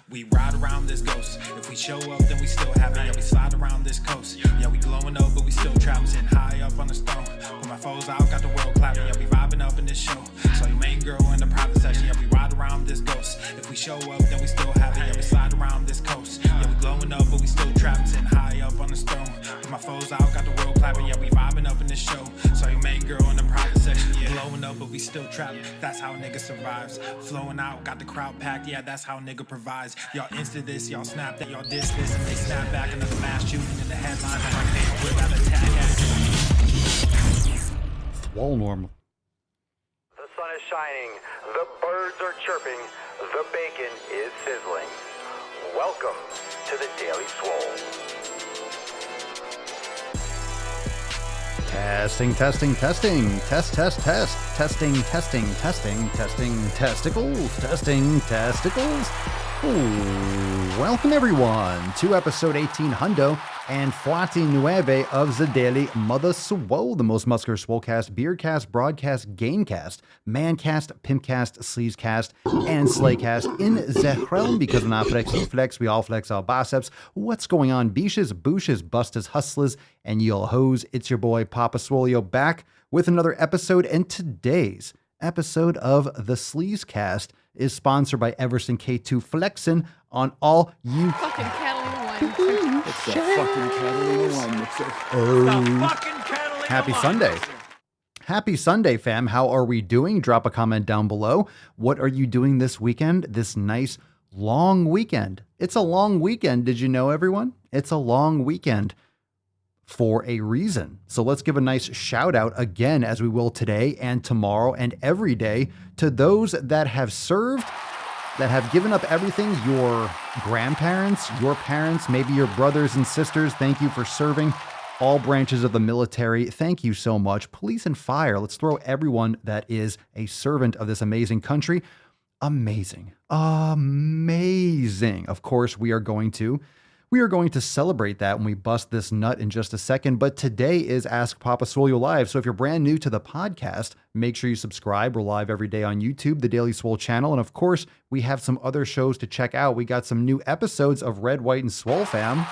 We ride around this ghost. If we show up, then we still have it. Yeah, we slide around this coast. Yeah, we glowing up, but we still trapped. Sitting high up on the stone. Put my foes out, got the world clapping. Yeah, we vibing up in this show. So your main girl in the private section. Yeah, we ride around this ghost. If we show up, then we still have it. Yeah, we slide around this coast. Yeah, we glowing up, but we still trapped. Sitting high up on the stone. Put my foes out, got the world clapping. Yeah, we vibing up in this show. So your main girl in the private section. Yeah, glowing up, but we still trapped. That's how a nigga survives. Flowing out, got the crowd packed. Yeah, that's how a nigga provides. Y'all insta this, y'all snap that, y'all diss this, and they snap back. Another mass shooting in the headlines. I'm like, damn, we're about to attack at Swole normal. The sun is shining, the birds are chirping, the bacon is sizzling. Welcome to the Daily Swole. Testing. Test. Testing. Testicles. Testicles. Ooh, welcome everyone to episode 18 Hundo and 49 of the Daily Mother Swole, the most muscular swolecast, beardcast, broadcast, gamecast, mancast, pimpcast, sleazecast, and slaycast in the realm, because when I flex, you flex, we all flex our biceps. What's going on, beaches, booshes, busters, hustlers, and y'all hoes? It's your boy Papa Swolio back with another episode, and today's episode of the Sleazecast is sponsored by Everson K2 Flexin on all you Fucking Catalina wine. It's the fucking Catalina wine mixer. Happy Sunday. Happy Sunday, fam. How are we doing? Drop a comment down below. What are you doing this weekend? This nice long weekend. It's a long weekend. Did you know, everyone? It's a long weekend for a reason. So let's give a nice shout out again, as we will today and tomorrow and every day, to those that have served, that have given up everything. Your grandparents, your parents, maybe your brothers and sisters. Thank you for serving. All branches of the military, thank you so much. Police and fire, let's throw everyone that is a servant of this amazing country. Amazing. Of course, we are going to celebrate that when we bust this nut in just a second. But today is Ask Papa Swolio Live. So if you're brand new to the podcast, make sure you subscribe. We're live every day on YouTube, the Daily Swole channel. And of course, we have some other shows to check out. We got some new episodes of Red, White, and Swole, fam.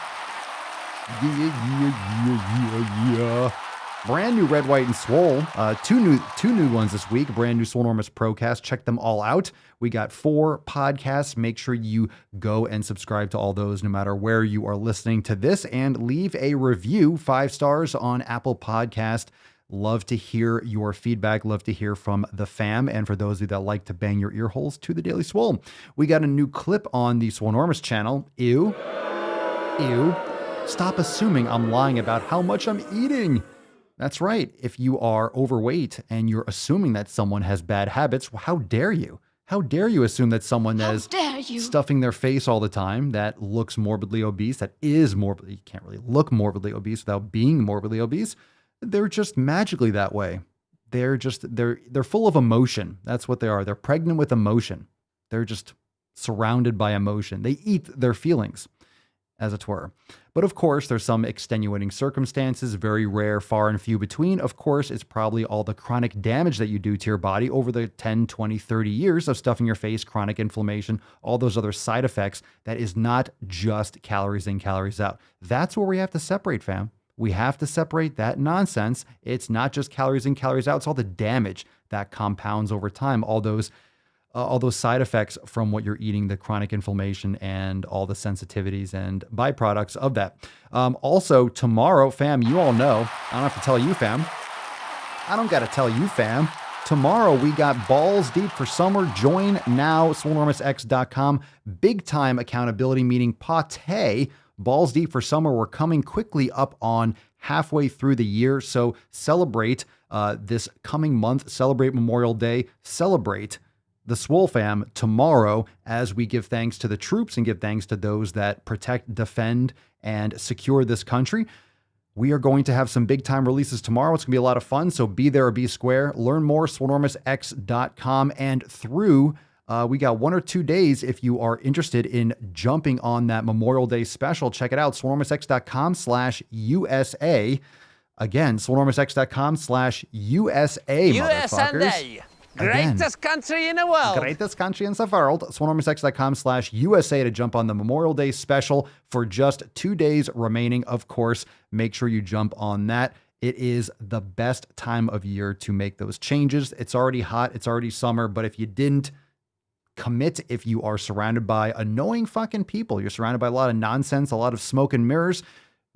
Yeah. Brand new Red, White, and Swole. Two new ones this week. Brand new Swolenormous Procast. Check them all out. We got 4 podcasts. Make sure you go and subscribe to all those, no matter where you are listening to this, and leave a review, 5 stars on Apple Podcast. Love to hear your feedback. Love to hear from the fam. And for those of you that like to bang your ear holes to the Daily Swole, we got a new clip on the Swolenormous channel. Ew. Stop assuming I'm lying about how much I'm eating. That's right. If you are overweight and you're assuming that someone has bad habits, well, how dare you? How dare you assume that someone that is stuffing their face all the time, that looks morbidly obese, that is morbidly, you can't really look morbidly obese without being morbidly obese. They're just magically that way. They're full of emotion. That's what they are. They're pregnant with emotion. They're just surrounded by emotion. They eat their feelings, as it were. But of course, there's some extenuating circumstances, very rare, far and few between. Of course, it's probably all the chronic damage that you do to your body over the 10, 20, 30 years of stuffing your face, chronic inflammation, all those other side effects. That is not just calories in, calories out. That's where we have to separate, fam. We have to separate that nonsense. It's not just calories in, calories out. It's all the damage that compounds over time. All those side effects from what you're eating, the chronic inflammation and all the sensitivities and byproducts of that. Also, tomorrow, fam, you all know, I don't have to tell you, fam. I don't got to tell you, fam. Tomorrow, we got Balls Deep for Summer. Join now, swolenormousx.com. Big time accountability meeting, Pate. Balls Deep for Summer. We're coming quickly up on halfway through the year. So celebrate this coming month. Celebrate Memorial Day. Celebrate the Swole fam tomorrow as we give thanks to the troops and give thanks to those that protect, defend, and secure this country. We are going to have some big time releases tomorrow. It's going to be a lot of fun. So be there or be square. Learn more, swolenormousx.com. And through, we got 1 or 2 days if you are interested in jumping on that Memorial Day special. Check it out, swolenormousx.com/USA. Again, swolenormousx.com/USA, motherfuckers. Again, Greatest country in the world. greatest country in the world. SwornOrmsX.com/USA to jump on the Memorial Day special for just 2 days remaining. Of course, make sure you jump on that. It is the best time of year to make those changes. It's already hot. It's already summer. But if you didn't commit, if you are surrounded by annoying fucking people, you're surrounded by a lot of nonsense, a lot of smoke and mirrors.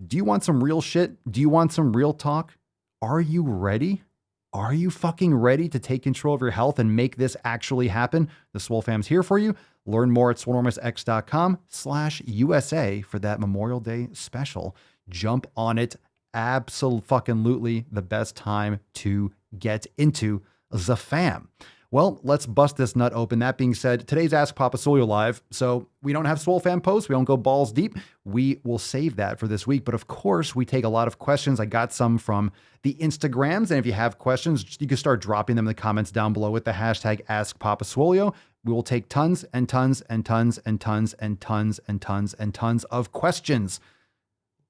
Do you want some real shit? Do you want some real talk? Are you ready? Are you fucking ready to take control of your health and make this actually happen? The Swole Fam's here for you. Learn more at SwornOrmsX.com/USA for that Memorial Day special. Jump on it. Absolutely the best time to get into the fam. Well, let's bust this nut open. That being said, today's Ask Papa Swolio live. So we don't have Swole Fam posts. We don't go balls deep. We will save that for this week. But of course, we take a lot of questions. I got some from the Instagrams. And if you have questions, you can start dropping them in the comments down below with the hashtag Ask Papa Swolio. We will take tons and tons and tons and tons and tons and tons and tons of questions.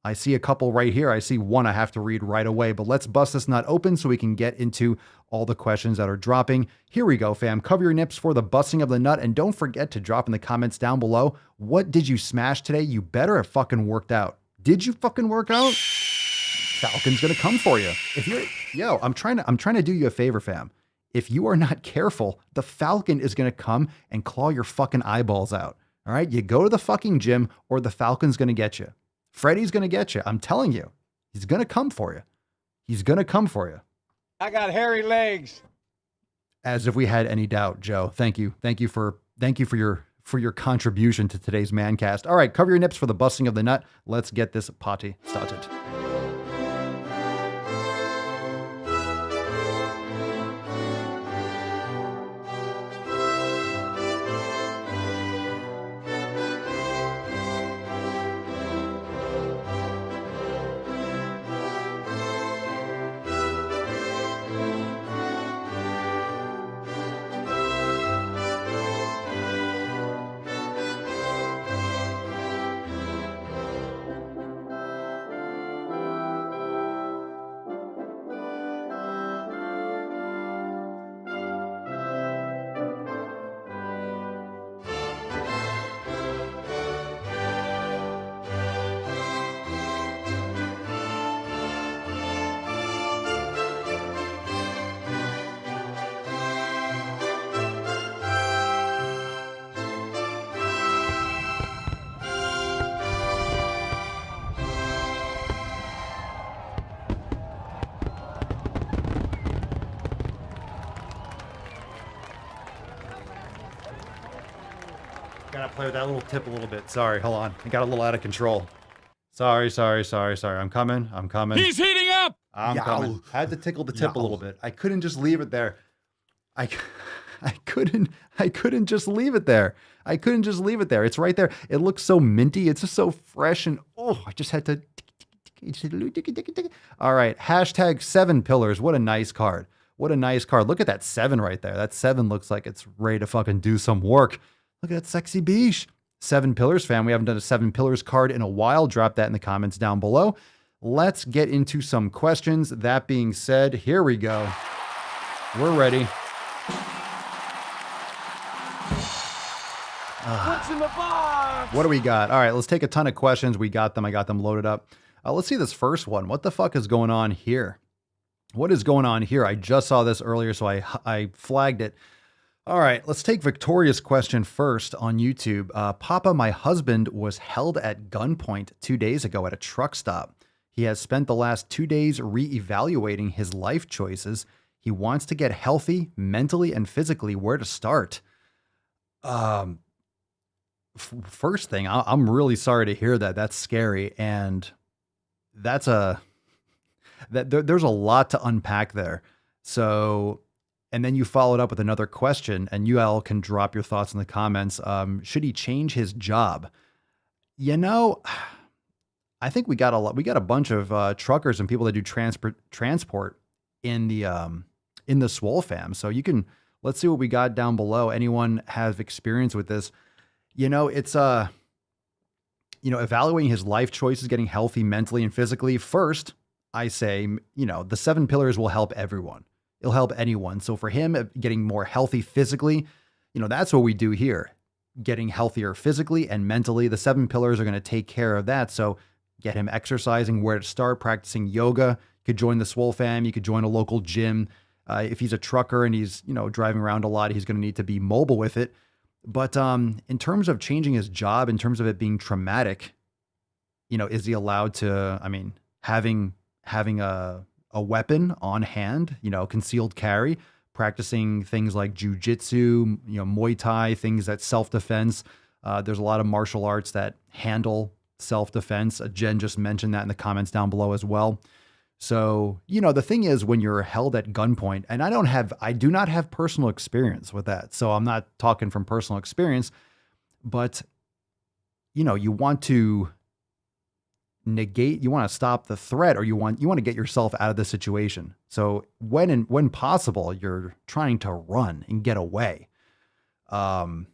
I see a couple right here. I see one I have to read right away, but let's bust this nut open so we can get into all the questions that are dropping. Here we go, fam. Cover your nips for the busting of the nut, and don't forget to drop in the comments down below. What did you smash today? You better have fucking worked out. Did you fucking work out? Falcon's gonna come for you. If you're, I'm trying to do you a favor, fam. If you are not careful, the Falcon is gonna come and claw your fucking eyeballs out. All right, you go to the fucking gym, or the Falcon's gonna get you. Freddy's going to get you. I'm telling you, he's going to come for you. He's going to come for you. I got hairy legs. As if we had any doubt, Joe. Thank you. Thank you for your contribution to today's Mancast. All right, cover your nips for the busting of the nut. Let's get this party started. Gotta play with that little tip a little bit. Sorry, hold on. I got a little out of control. Sorry. I'm coming. He's heating up. I'm coming. I had to tickle the tip a little bit. I couldn't just leave it there. I couldn't just leave it there. I couldn't just leave it there. It's right there. It looks so minty. It's just so fresh, and I just had to. All right. Hashtag 7 pillars. What a nice card. What a nice card. Look at that 7 right there. That 7 looks like it's ready to fucking do some work. Look at that sexy beach. 7 pillars, fam. We haven't done a 7 pillars card in a while. Drop that in the comments down below. Let's get into some questions. That being said, here we go. We're ready. What's in the box? What do we got? All right, let's take a ton of questions. We got them. I got them loaded up. Let's see this first one. What the fuck is going on here? What is going on here? I just saw this earlier, so I flagged it. All right, let's take Victoria's question first on YouTube. Papa, my husband was held at gunpoint 2 days ago at a truck stop. He has spent the last 2 days reevaluating his life choices. He wants to get healthy mentally and physically. Where to start? First thing, I'm really sorry to hear that. That's scary, and there's a lot to unpack there. So. And then you followed up with another question, and you all can drop your thoughts in the comments. Should he change his job? You know, I think we got a bunch of truckers and people that do transport in the Swole Fam. So let's see what we got down below. Anyone have experience with this? You know, it's evaluating his life choices, getting healthy mentally and physically. First, I say, the 7 pillars will help everyone. It'll help anyone. So for him, getting more healthy physically, that's what we do here. Getting healthier physically and mentally. The 7 pillars are going to take care of that. So get him exercising, where to start, practicing yoga. You could join the Swole Fam. You could join a local gym. If he's a trucker and he's, driving around a lot, he's going to need to be mobile with it. But in terms of changing his job, in terms of it being traumatic, is he allowed to, having a weapon on hand, concealed carry, practicing things like jujitsu, Muay Thai, things that self-defense. There's a lot of martial arts that handle self-defense. Jen just mentioned that in the comments down below as well. So, the thing is, when you're held at gunpoint, and I do not have personal experience with that. So I'm not talking from personal experience, but you want to negate, you want to stop the threat, or you want to get yourself out of the situation. So when possible, you're trying to run and get away. Be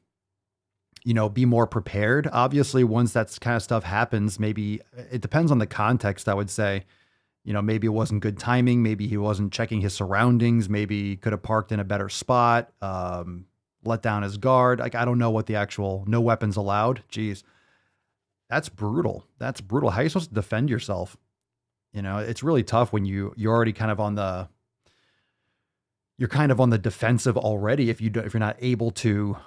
more prepared. Obviously, once that kind of stuff happens, maybe it depends on the context, I would say. Maybe it wasn't good timing. Maybe he wasn't checking his surroundings. Maybe he could have parked in a better spot, let down his guard. Like, I don't know what the actual no weapons allowed. Jeez, that's brutal. That's brutal. How are you supposed to defend yourself? It's really tough when you're already kind of on the defensive already. If you're not able to,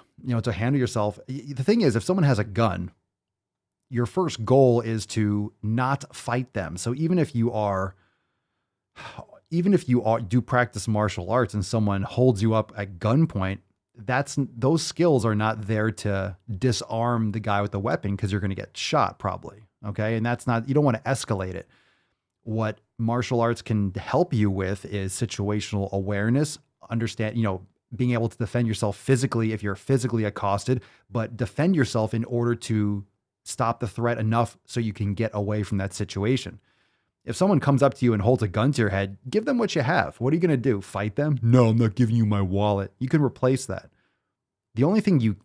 to handle yourself. The thing is, if someone has a gun, your first goal is to not fight them. So even if you do practice martial arts and someone holds you up at gunpoint, those skills are not there to disarm the guy with the weapon, because you're going to get shot probably. Okay. And you don't want to escalate it. What martial arts can help you with is situational awareness, understand, being able to defend yourself physically if you're physically accosted, but defend yourself in order to stop the threat enough so you can get away from that situation. If someone comes up to you and holds a gun to your head, give them what you have. What are you going to do? Fight them? No, I'm not giving you my wallet. You can replace that. The only thing you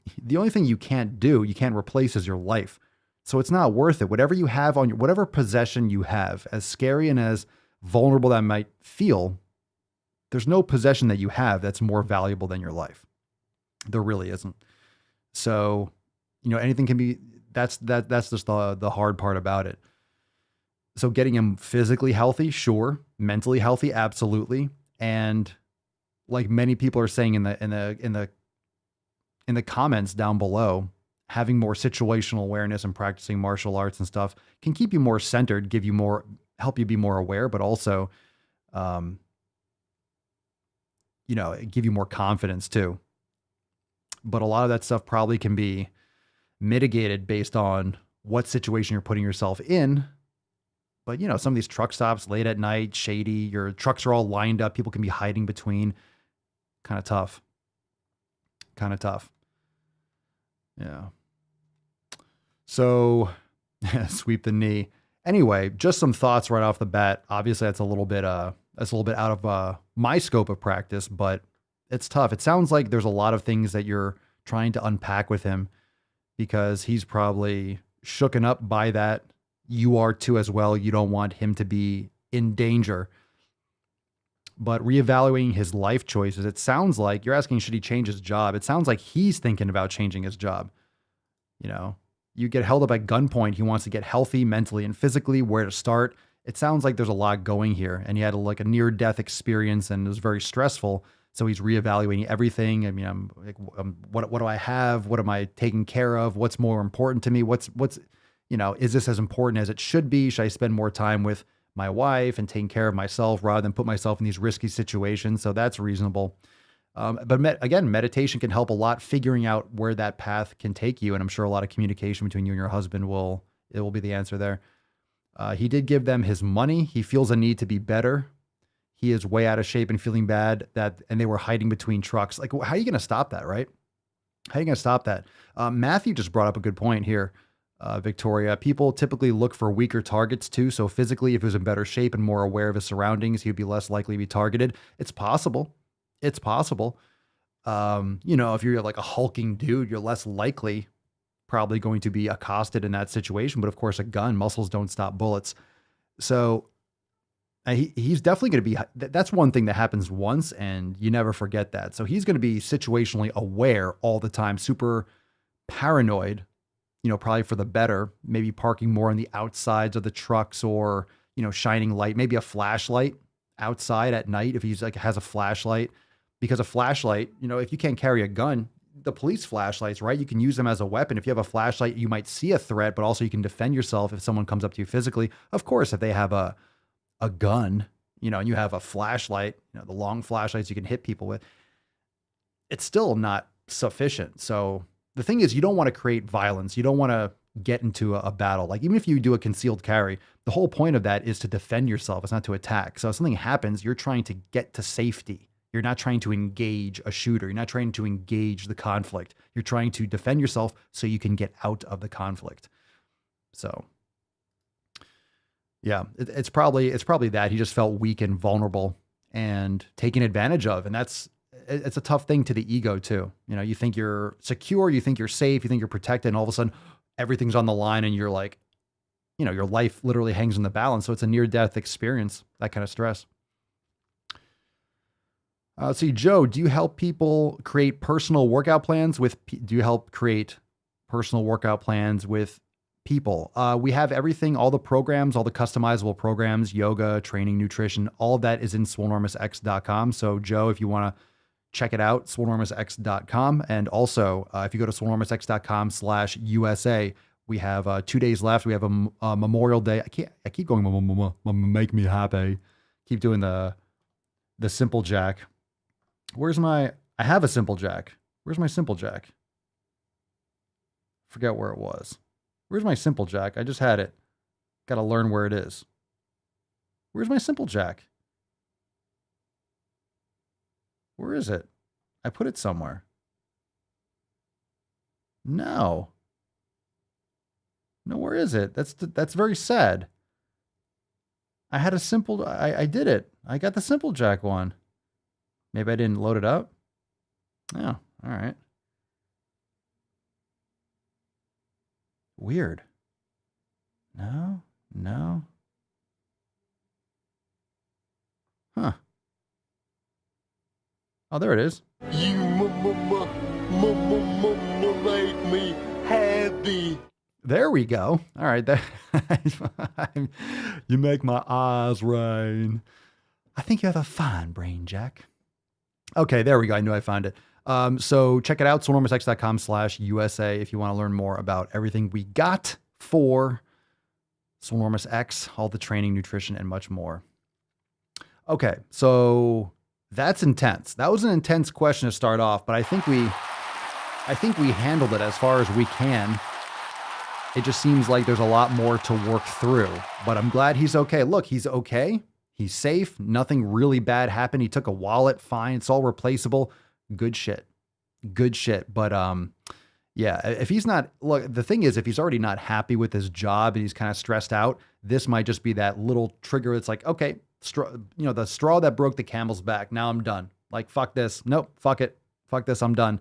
can't do, you can't replace, is your life. So it's not worth it. Whatever you have whatever possession you have, as scary and as vulnerable that might feel, there's no possession that you have that's more valuable than your life. There really isn't. So, anything can be. That's just the hard part about it. So getting him physically healthy, sure. Mentally healthy, absolutely. And like many people are saying in the comments down below, having more situational awareness and practicing martial arts and stuff can keep you more centered, help you be more aware, but also, give you more confidence too. But a lot of that stuff probably can be mitigated based on what situation you're putting yourself in. But, some of these truck stops late at night, shady, your trucks are all lined up. People can be hiding between. Kind of tough. Yeah. So sweep the knee. Anyway, just some thoughts right off the bat. Obviously that's a little bit out of my scope of practice, but it's tough. It sounds like there's a lot of things that you're trying to unpack with him, because he's probably shooken up by that. You are too as well. You don't want him to be in danger. But reevaluating his life choices, it sounds like you're asking, should he change his job? It sounds like he's thinking about changing his job. You get held up at gunpoint. He wants to get healthy mentally and physically, where to start. It sounds like there's a lot going here, and he had a near-death experience and it was very stressful. So he's reevaluating everything. I'm like, what do I have? What am I taking care of? What's more important to me? What's is this as important as it should be? Should I spend more time with my wife and taking care of myself rather than put myself in these risky situations? So that's reasonable. But again, meditation can help a lot, figuring out where that path can take you. And I'm sure a lot of communication between you and your husband will be the answer there. He did give them his money. He feels a need to be better. He is way out of shape and feeling bad and they were hiding between trucks. Like, how are you going to stop that? Right? How are you going to stop that? Matthew just brought up a good point here. Victoria, people typically look for weaker targets too. So physically, if he was in better shape and more aware of his surroundings, he'd be less likely to be targeted. It's possible. It's possible. If you're like a hulking dude, you're less likely probably going to be accosted in that situation. But of course, a gun, muscles don't stop bullets. So He's definitely going to be, that's one thing that happens once and you never forget that. So he's going to be situationally aware all the time, super paranoid, probably for the better, maybe parking more on the outsides of the trucks or, shining light, maybe a flashlight outside at night if he's like has a flashlight, because a flashlight, if you can't carry a gun, the police flashlights, right? You can use them as a weapon. If you have a flashlight, you might see a threat, but also you can defend yourself if someone comes up to you physically. Of course, if they have a gun, and you have a flashlight, the long flashlights you can hit people with, it's still not sufficient. So the thing is, you don't want to create violence. You don't want to get into a battle. Like even if you do a concealed carry, the whole point of that is to defend yourself. It's not to attack. So if something happens, you're trying to get to safety. You're not trying to engage a shooter. You're not trying to engage the conflict. You're trying to defend yourself so you can get out of the conflict. So yeah, it's probably that he just felt weak and vulnerable and taken advantage of. And it's a tough thing to the ego too. You think you're secure, you think you're safe, you think you're protected, and all of a sudden everything's on the line and you're like, your life literally hangs in the balance. So it's a near-death experience, that kind of stress. Let's see, Joe, do you help people create personal workout plans do you help create personal workout plans with people? We have everything, all the programs, all the customizable programs, yoga, training, nutrition, all of that is in swolenormousx.com. So Joe, if you want to check it out, swolenormousx.com. And also, if you go to swolenormousx.com/USA, we have 2 days left. We have a Memorial Day. I keep going, make me happy. Keep doing the simple jack. I have a simple jack. Where's my simple jack? Forget where it was. Where's my simple jack? I just had it. Got to learn where it is. Where's my simple jack? Where is it? I put it somewhere. No, where is it? That's very sad. I had a simple, I did it. I got the simple jack one. Maybe I didn't load it up. Oh, all right. Weird. No. Huh. Oh, there it is. You make me happy. There we go. All right. You make my eyes rain. I think you have a fine brain, Jack. Okay, there we go. I knew I found it. So check it out, swolenormousx.com/USA if you want to learn more about everything we got for Swolenormous X, all the training, nutrition, and much more. Okay, so that's intense. That was an intense question to start off, but I think we handled it as far as we can. It just seems like there's a lot more to work through, but I'm glad he's okay. Look, he's okay. He's safe. Nothing really bad happened. He took a wallet. Fine. It's all replaceable. Good shit. But, yeah, if he's not, look, the thing is, if he's already not happy with his job and he's kind of stressed out, this might just be that little trigger. It's like, okay, the straw that broke the camel's back. Now I'm done. Like, fuck this. Nope. Fuck it. Fuck this. I'm done.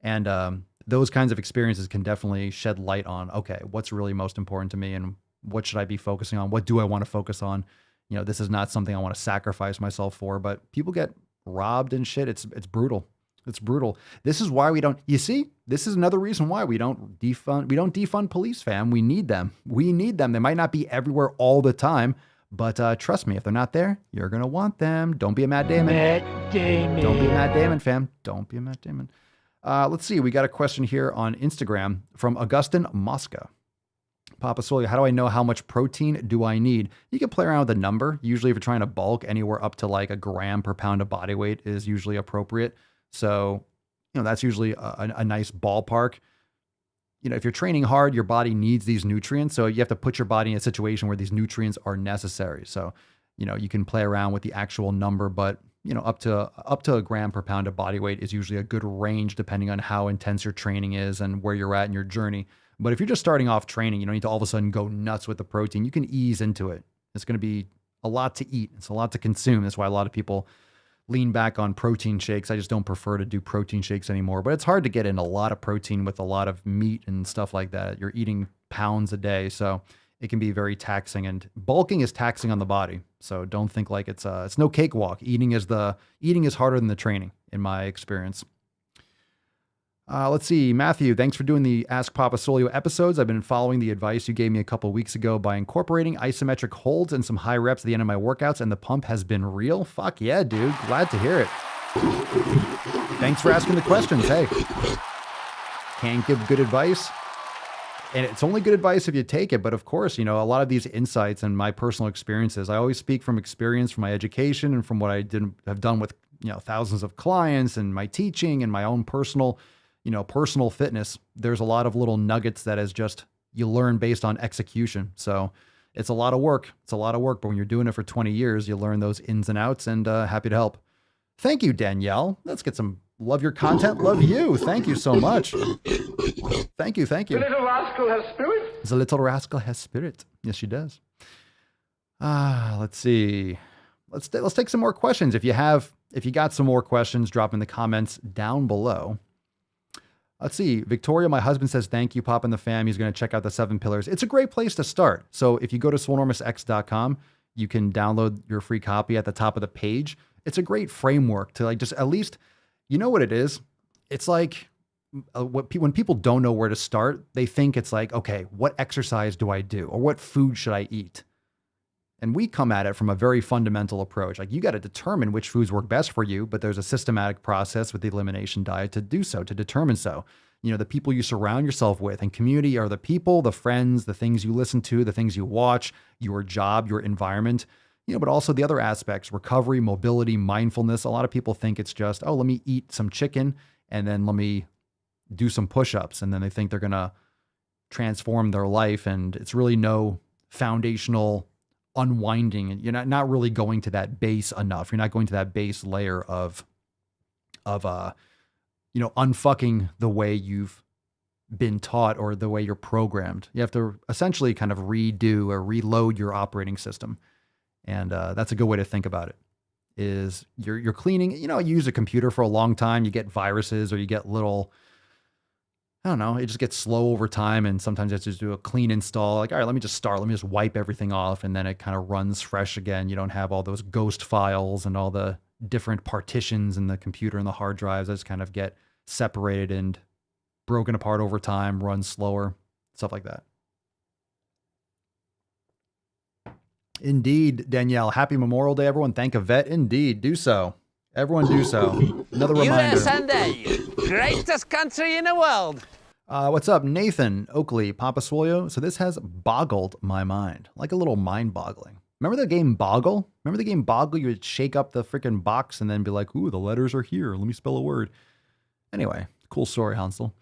And, those kinds of experiences can definitely shed light on, okay, what's really most important to me and what should I be focusing on? What do I want to focus on? This is not something I want to sacrifice myself for, but people get robbed and shit. It's brutal. It's brutal. This is why we don't, this is another reason why we don't defund police, fam. We need them. They might not be everywhere all the time, but trust me, if they're not there, you're going to want them. Don't be a Matt Damon. Don't be a Matt Damon, fam. Don't be a Matt Damon. Let's see. We got a question here on Instagram from Augustin Mosca. Papa Swolio, how do I know how much protein do I need? You can play around with the number. Usually if you're trying to bulk, anywhere up to like a gram per pound of body weight is usually appropriate. So, that's usually a nice ballpark. If you're training hard, your body needs these nutrients. So you have to put your body in a situation where these nutrients are necessary. So, you can play around with the actual number, but up to a gram per pound of body weight is usually a good range depending on how intense your training is and where you're at in your journey. But if you're just starting off training, you don't need to all of a sudden go nuts with the protein. You can ease into it. It's going to be a lot to eat. It's a lot to consume. That's why a lot of people lean back on protein shakes. I just don't prefer to do protein shakes anymore. But it's hard to get in a lot of protein with a lot of meat and stuff like that. You're eating pounds a day. So it can be very taxing, and bulking is taxing on the body. So don't think like it's no cakewalk. Eating is harder than the training in my experience. Let's see. Matthew, thanks for doing the Ask Papa Solio episodes. I've been following the advice you gave me a couple weeks ago by incorporating isometric holds and some high reps at the end of my workouts, and the pump has been real. Fuck yeah, dude. Glad to hear it. Thanks for asking the questions. Hey, can't give good advice. And it's only good advice if you take it. But of course, a lot of these insights and my personal experiences, I always speak from experience, from my education, and from what I have done with, thousands of clients and my teaching and my own personal fitness. There's a lot of little nuggets that is just, you learn based on execution. So it's a lot of work. But when you're doing it for 20 years, you learn those ins and outs, and happy to help. Thank you, Danielle. Let's get some, love your content. Love you. Thank you so much. Thank you. The little rascal has spirit. The little rascal has spirit. Yes, she does. Let's see. Let's take some more questions. If you got some more questions, drop in the comments down below. Let's see. Victoria, my husband, says, thank you, Pop and the fam. He's going to check out the 7 pillars. It's a great place to start. So if you go to swolenormousx.com, you can download your free copy at the top of the page. It's a great framework to just at least, you know what it is? It's like when people don't know where to start, they think it's like, okay, what exercise do I do? Or what food should I eat? And we come at it from a very fundamental approach. Like, you got to determine which foods work best for you, but there's a systematic process with the elimination diet to do so, to determine so. The people you surround yourself with and community are the people, the friends, the things you listen to, the things you watch, your job, your environment, but also the other aspects, recovery, mobility, mindfulness. A lot of people think it's just, oh, let me eat some chicken and then let me do some push-ups. And then they think they're going to transform their life. And it's really no foundational unwinding, and you're not really going to that base enough. You're not going to that base layer of unfucking the way you've been taught or the way you're programmed. You have to essentially kind of redo or reload your operating system. And that's a good way to think about it. Is you're cleaning, you use a computer for a long time, you get viruses or you get little, I don't know, it just gets slow over time. And sometimes you have to just do a clean install. Like, all right, let me just wipe everything off. And then it kind of runs fresh again. You don't have all those ghost files and all the different partitions in the computer and the hard drives that just kind of get separated and broken apart over time, run slower, stuff like that. Indeed, Danielle. Happy Memorial Day, everyone. Thank a vet. Indeed, do so. Everyone do so. Another reminder. USA, greatest country in the world. What's up, Nathan Oakley, Papa Swolio? So this has boggled my mind, like a little mind boggling. Remember the game Boggle? Remember the game Boggle? You would shake up the freaking box and then be like, ooh, the letters are here. Let me spell a word. Anyway, cool story, Hansel.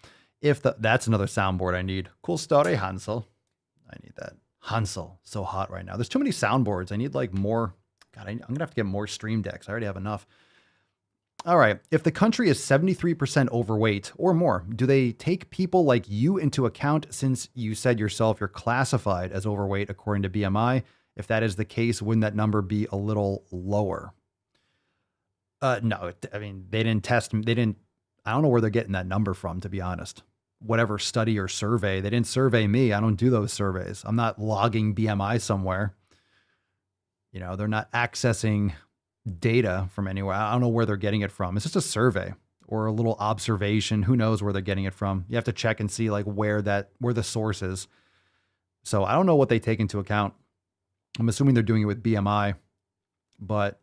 That's another soundboard I need. Cool story, Hansel. I need that. Hansel, so hot right now. There's too many soundboards. I need like more. God, I'm going to have to get more Stream Decks. I already have enough. All right. If the country is 73% overweight or more, do they take people like you into account, since you said yourself you're classified as overweight according to BMI? If that is the case, wouldn't that number be a little lower? No, I mean, they didn't test. I don't know where they're getting that number from, to be honest. Whatever study or survey, they didn't survey me. I don't do those surveys. I'm not logging BMI somewhere. They're not accessing data from anywhere. I don't know where they're getting it from. It's just a survey or a little observation. Who knows where they're getting it from? You have to check and see like where the source is. So I don't know what they take into account. I'm assuming they're doing it with BMI, but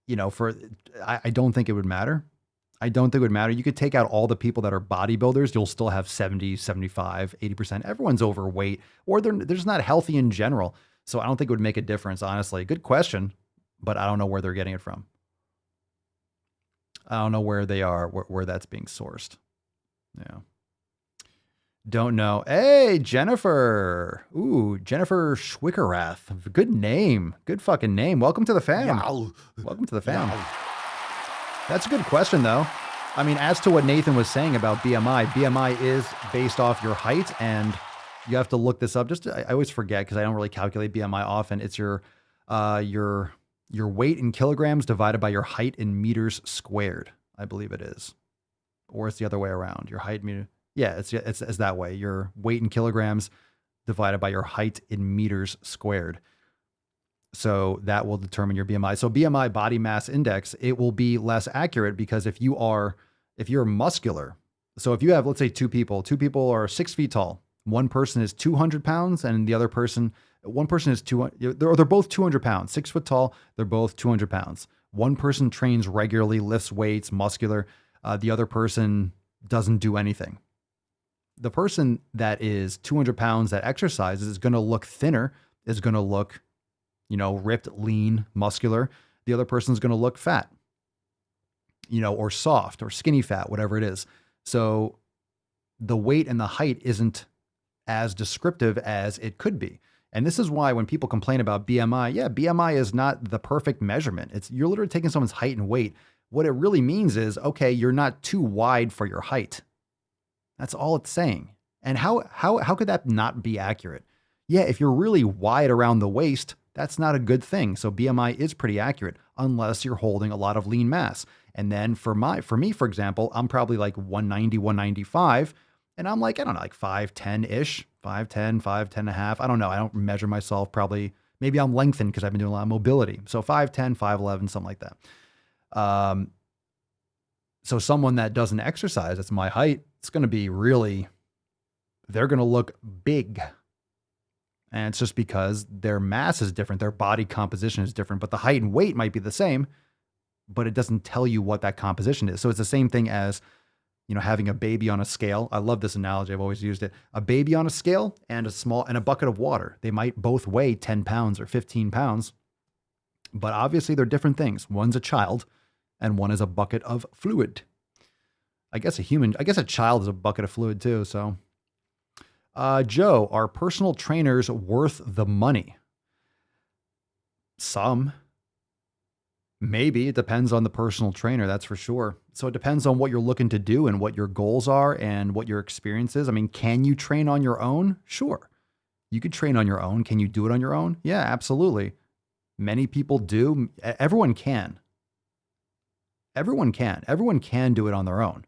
I don't think it would matter. I don't think it would matter. You could take out all the people that are bodybuilders. You'll still have 70, 75, 80%. Everyone's overweight, or they're just not healthy in general. So I don't think it would make a difference, honestly. Good question, but I don't know where they're getting it from. I don't know where they are, where that's being sourced. Yeah. Don't know. Hey, Jennifer. Ooh, Jennifer Schwickerath. Good name. Good fucking name. Welcome to the fam. Welcome to the fam. That's a good question, though. I mean, as to what Nathan was saying about BMI, BMI is based off your height, and you have to look this up. I always forget because I don't really calculate BMI often. It's your weight in kilograms divided by your height in meters squared, I believe it is. Or it's the other way around. Your height meter. Yeah, it's that way. Your weight in kilograms divided by your height in meters squared. So that will determine your BMI. So BMI, body mass index, it will be less accurate because if you're muscular, so if you have, let's say two people are 6 feet tall, one person is 200 pounds and the other person, one person is 200, they're both 200 pounds, 6 foot tall, they're both 200 pounds. One person trains regularly, lifts weights, muscular. The other person doesn't do anything. The person that is 200 pounds that exercises is going to look thinner, is going to look, ripped, lean, muscular. The other person is going to look fat, or soft or skinny fat, whatever it is. So the weight and the height isn't as descriptive as it could be. And this is why when people complain about BMI, BMI is not the perfect measurement. You're literally taking someone's height and weight. What it really means is, okay, you're not too wide for your height. That's all it's saying. And how could that not be accurate? Yeah, if you're really wide around the waist, that's not a good thing. So BMI is pretty accurate unless you're holding a lot of lean mass. And then for me, for example, I'm probably like 190, 195. And I'm like, I don't know, like 5'10-ish, 5'10, 5'10 and a half. I don't know. I don't measure myself. Probably, maybe I'm lengthened because I've been doing a lot of mobility. So 5'10, 5'11, something like that. So someone that doesn't exercise, that's my height, it's going to be they're going to look big. And it's just because their mass is different. Their body composition is different, but the height and weight might be the same, but it doesn't tell you what that composition is. So it's the same thing as, having a baby on a scale. I love this analogy. I've always used it. A baby on a scale and a bucket of water. They might both weigh 10 pounds or 15 pounds, but obviously they're different things. One's a child and one is a bucket of fluid. I guess a child is a bucket of fluid too. So, Joe, are personal trainers worth the money? Some. Maybe. It depends on the personal trainer, that's for sure. So it depends on what you're looking to do and what your goals are and what your experience is. I mean, can you train on your own? Sure. You could train on your own. Can you do it on your own? Yeah, absolutely. Many people do. Everyone can. Everyone can do it on their own.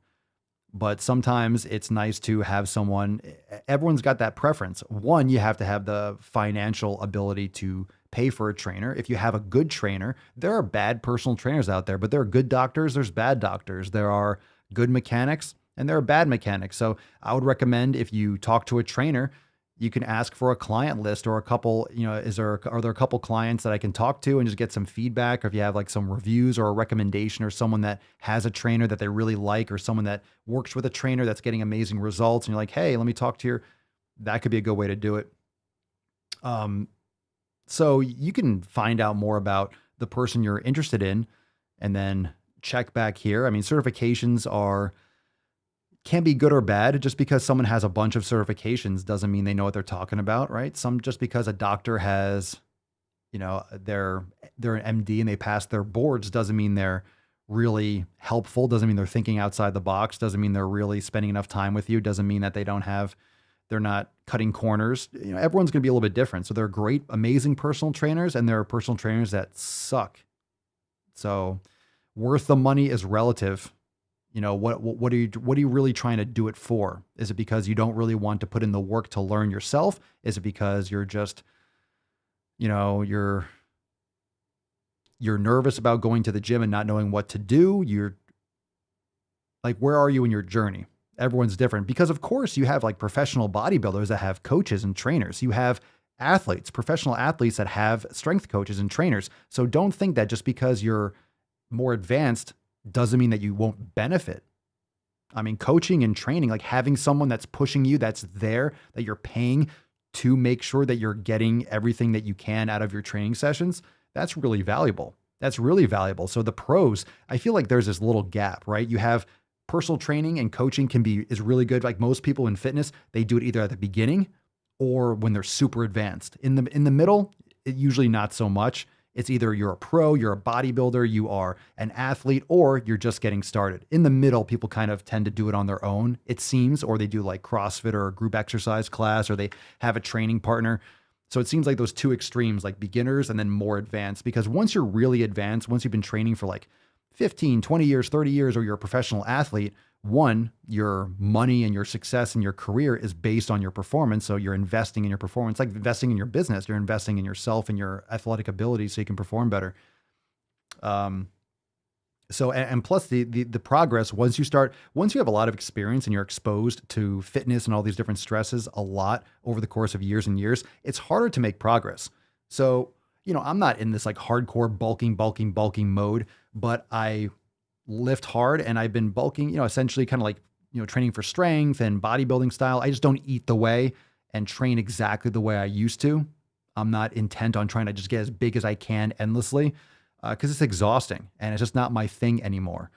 But sometimes it's nice to have someone, everyone's got that preference. One, you have to have the financial ability to pay for a trainer. If you have a good trainer, there are bad personal trainers out there, but there are good doctors, there's bad doctors. There are good mechanics and there are bad mechanics. So I would recommend if you talk to a trainer, you can ask for a client list or a couple, are there a couple clients that I can talk to and just get some feedback? Or if you have like some reviews or a recommendation or someone that has a trainer that they really like, or someone that works with a trainer that's getting amazing results and you're like, hey, let me talk to that could be a good way to do it. So you can find out more about the person you're interested in and then check back here. I mean, certifications can be good or bad. Just because someone has a bunch of certifications doesn't mean they know what they're talking about, right? Just because a doctor has, they're an MD and they passed their boards doesn't mean they're really helpful. Doesn't mean they're thinking outside the box. Doesn't mean they're really spending enough time with you. Doesn't mean that they're not cutting corners. Everyone's going to be a little bit different. So there are great, amazing personal trainers and there are personal trainers that suck. So worth the money is relative. What are you really trying to do it for? Is it because you don't really want to put in the work to learn yourself? Is it because you're just, you're nervous about going to the gym and not knowing what to do? You're like, where are you in your journey? Everyone's different because of course you have like professional bodybuilders that have coaches and trainers. You have athletes, professional athletes that have strength coaches and trainers. So don't think that just because you're more advanced doesn't mean that you won't benefit. I mean, coaching and training, like having someone that's pushing you, that's there, that you're paying to make sure that you're getting everything that you can out of your training sessions, that's really valuable. That's really valuable. So the pros, I feel like there's this little gap, right? You have personal training and coaching is really good. Like most people in fitness, they do it either at the beginning or when they're super advanced. In the middle, usually not so much. It's either you're a pro, you're a bodybuilder, you are an athlete, or you're just getting started. In the middle, people kind of tend to do it on their own, it seems, or they do like CrossFit or a group exercise class, or they have a training partner. So it seems like those two extremes, like beginners and then more advanced, because once you're really advanced, once you've been training for like 15, 20 years, 30 years, or you're a professional athlete, one, your money and your success in your career is based on your performance. So you're investing in your performance, like investing in your business. You're investing in yourself and your athletic ability so you can perform better. So, and plus the progress, once you have a lot of experience and you're exposed to fitness and all these different stresses a lot over the course of years and years, it's harder to make progress. So, I'm not in this like hardcore bulking mode, but I lift hard and I've been bulking, essentially kind of like, training for strength and bodybuilding style. I just don't eat the way and train exactly the way I used to. I'm not intent on trying to just get as big as I can endlessly. Because it's exhausting and it's just not my thing anymore.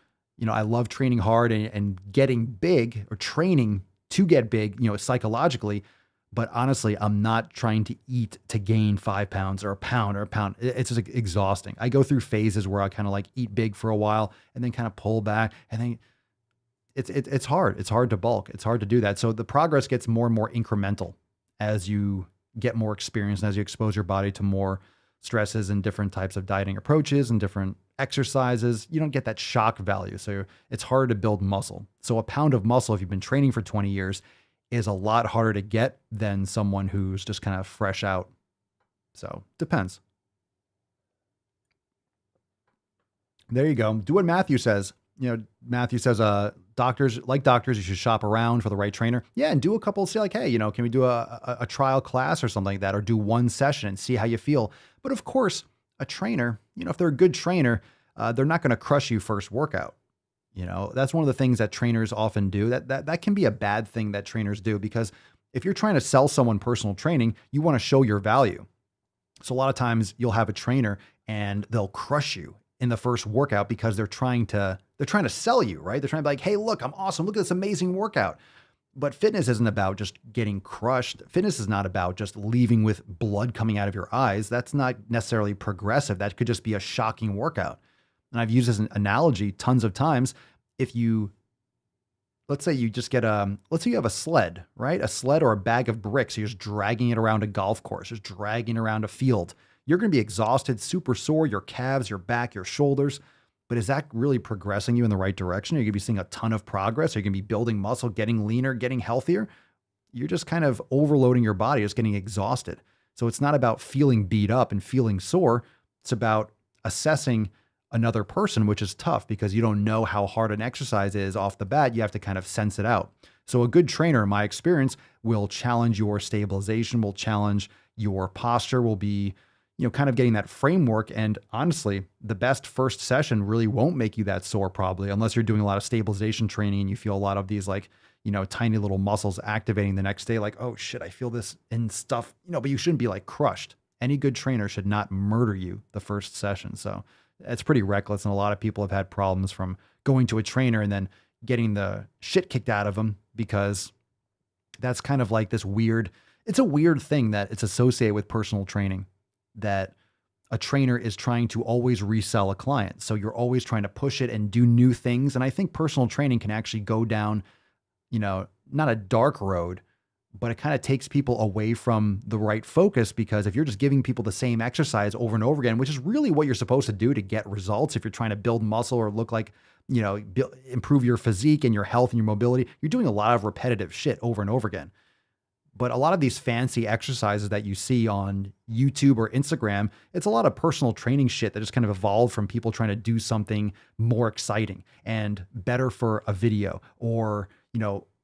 I love training hard and getting big or training to get big, psychologically. But honestly, I'm not trying to eat to gain 5 pounds or a pound or a pound. It's just exhausting. I go through phases where I kind of like eat big for a while and then kind of pull back. And then it's hard. It's hard to bulk. It's hard to do that. So the progress gets more and more incremental as you get more experience and as you expose your body to more stresses and different types of dieting approaches and different exercises. You don't get that shock value. So it's harder to build muscle. So a pound of muscle, if you've been training for 20 years, is a lot harder to get than someone who's just kind of fresh out. So depends. There you go. Do what Matthew says. Matthew says, doctors, you should shop around for the right trainer. Yeah. And do a couple, say like, hey, can we do a trial class or something like that, or do one session and see how you feel. But of course, a trainer, if they're a good trainer, they're not going to crush you first workout. That's one of the things that trainers often do. That can be a bad thing that trainers do, because if you're trying to sell someone personal training, you want to show your value. So a lot of times you'll have a trainer and they'll crush you in the first workout because they're trying to sell you, right? They're trying to be like, hey, look, I'm awesome. Look at this amazing workout. But fitness isn't about just getting crushed. Fitness is not about just leaving with blood coming out of your eyes. That's not necessarily progressive. That could just be a shocking workout. And I've used this analogy tons of times. Let's say you have a sled, right? A sled or a bag of bricks. You're just dragging it around a golf course, just dragging it around a field. You're going to be exhausted, super sore, your calves, your back, your shoulders. But is that really progressing you in the right direction? Are you going to be seeing a ton of progress? Are you going to be building muscle, getting leaner, getting healthier? You're just kind of overloading your body, just getting exhausted. So it's not about feeling beat up and feeling sore. It's about assessing another person, which is tough because you don't know how hard an exercise is off the bat. You have to kind of sense it out. So a good trainer, in my experience, will challenge your stabilization, will challenge your posture, will be kind of getting that framework. And honestly, the best first session really won't make you that sore probably, unless you're doing a lot of stabilization training and you feel a lot of these like, tiny little muscles activating the next day. Like, oh shit, I feel this and stuff, but you shouldn't be like crushed. Any good trainer should not murder you the first session. So it's pretty reckless. And a lot of people have had problems from going to a trainer and then getting the shit kicked out of them, because that's kind of like this it's a weird thing that it's associated with personal training, that a trainer is trying to always resell a client. So you're always trying to push it and do new things. And I think personal training can actually go down, not a dark road, but it kind of takes people away from the right focus, because if you're just giving people the same exercise over and over again, which is really what you're supposed to do to get results, if you're trying to build muscle or look like, improve your physique and your health and your mobility, you're doing a lot of repetitive shit over and over again. But a lot of these fancy exercises that you see on YouTube or Instagram, it's a lot of personal training shit that just kind of evolved from people trying to do something more exciting and better for a video, or,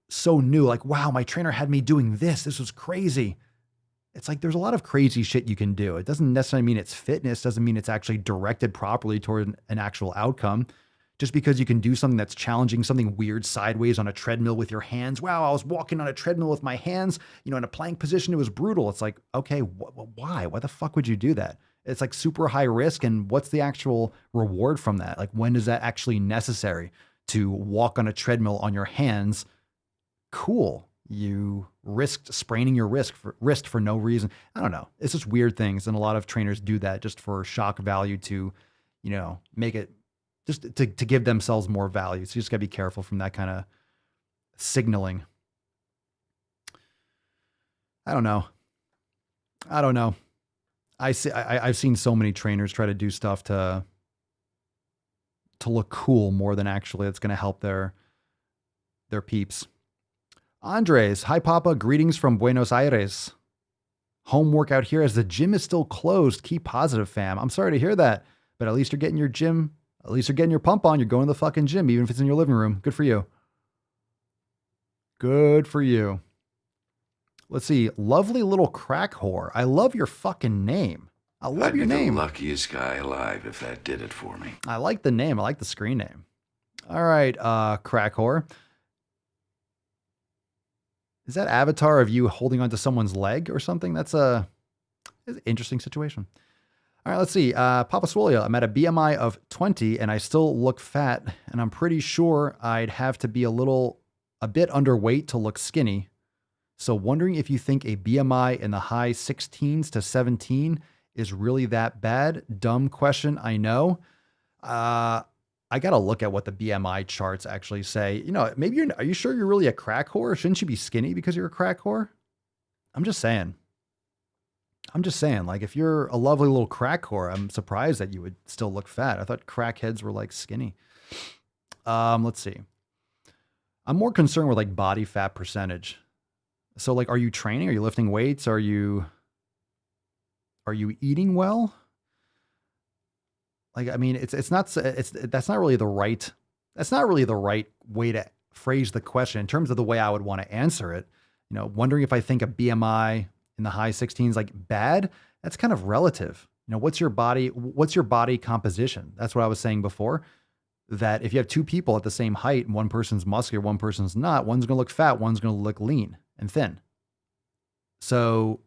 so new, like, wow, my trainer had me doing this. This was crazy. It's like, there's a lot of crazy shit you can do. It doesn't necessarily mean it's fitness, doesn't mean it's actually directed properly toward an actual outcome. Just because you can do something that's challenging, something weird sideways on a treadmill with your hands. Wow, I was walking on a treadmill with my hands, in a plank position. It was brutal. It's like, okay, why? Why the fuck would you do that? It's like super high risk. And what's the actual reward from that? Like, when is that actually necessary to walk on a treadmill on your hands? Cool. You risked spraining your wrist for no reason. I don't know. It's just weird things. And a lot of trainers do that just for shock value to, make it, just to give themselves more value. So you just gotta be careful from that kind of signaling. I don't know. I've seen so many trainers try to do stuff to look cool more than actually it's going to help their They're peeps. Andres, hi Papa, greetings from Buenos Aires. Home workout here as the gym is still closed. Keep positive, fam. I'm sorry to hear that, but at least you're getting your gym. At least you're getting your pump on. You're going to the fucking gym, even if it's in your living room. Good for you. Good for you. Let's see. Lovely little crack whore. I love your fucking name. I love your name. I'd be the luckiest guy alive if that did it for me. I like the name. I like the screen name. All right, crack whore. Is that avatar of you holding onto someone's leg or something? That's an interesting situation. All right, let's see. Papa Swolio, I'm at a BMI of 20 and I still look fat, and I'm pretty sure I'd have to be a bit underweight to look skinny. So wondering if you think a BMI in the high 16s to 17 is really that bad? Dumb question, I know. I got to look at what the BMI charts actually say. You know, maybe are you sure you're really a crack whore? Shouldn't you be skinny because you're a crack whore? I'm just saying, like, if you're a lovely little crack whore, I'm surprised that you would still look fat. I thought crackheads were like skinny. Let's see. I'm more concerned with like body fat percentage. So like, are you training? Are you lifting weights? Are you eating well? Like, I mean, that's not really the right way to phrase the question in terms of the way I would want to answer it. You know, wondering if I think a BMI in the high 16s like bad, that's kind of relative. You know, what's your body composition? That's what I was saying before, that if you have two people at the same height and one person's muscular, one person's not, one's going to look fat, one's going to look lean and thin. So,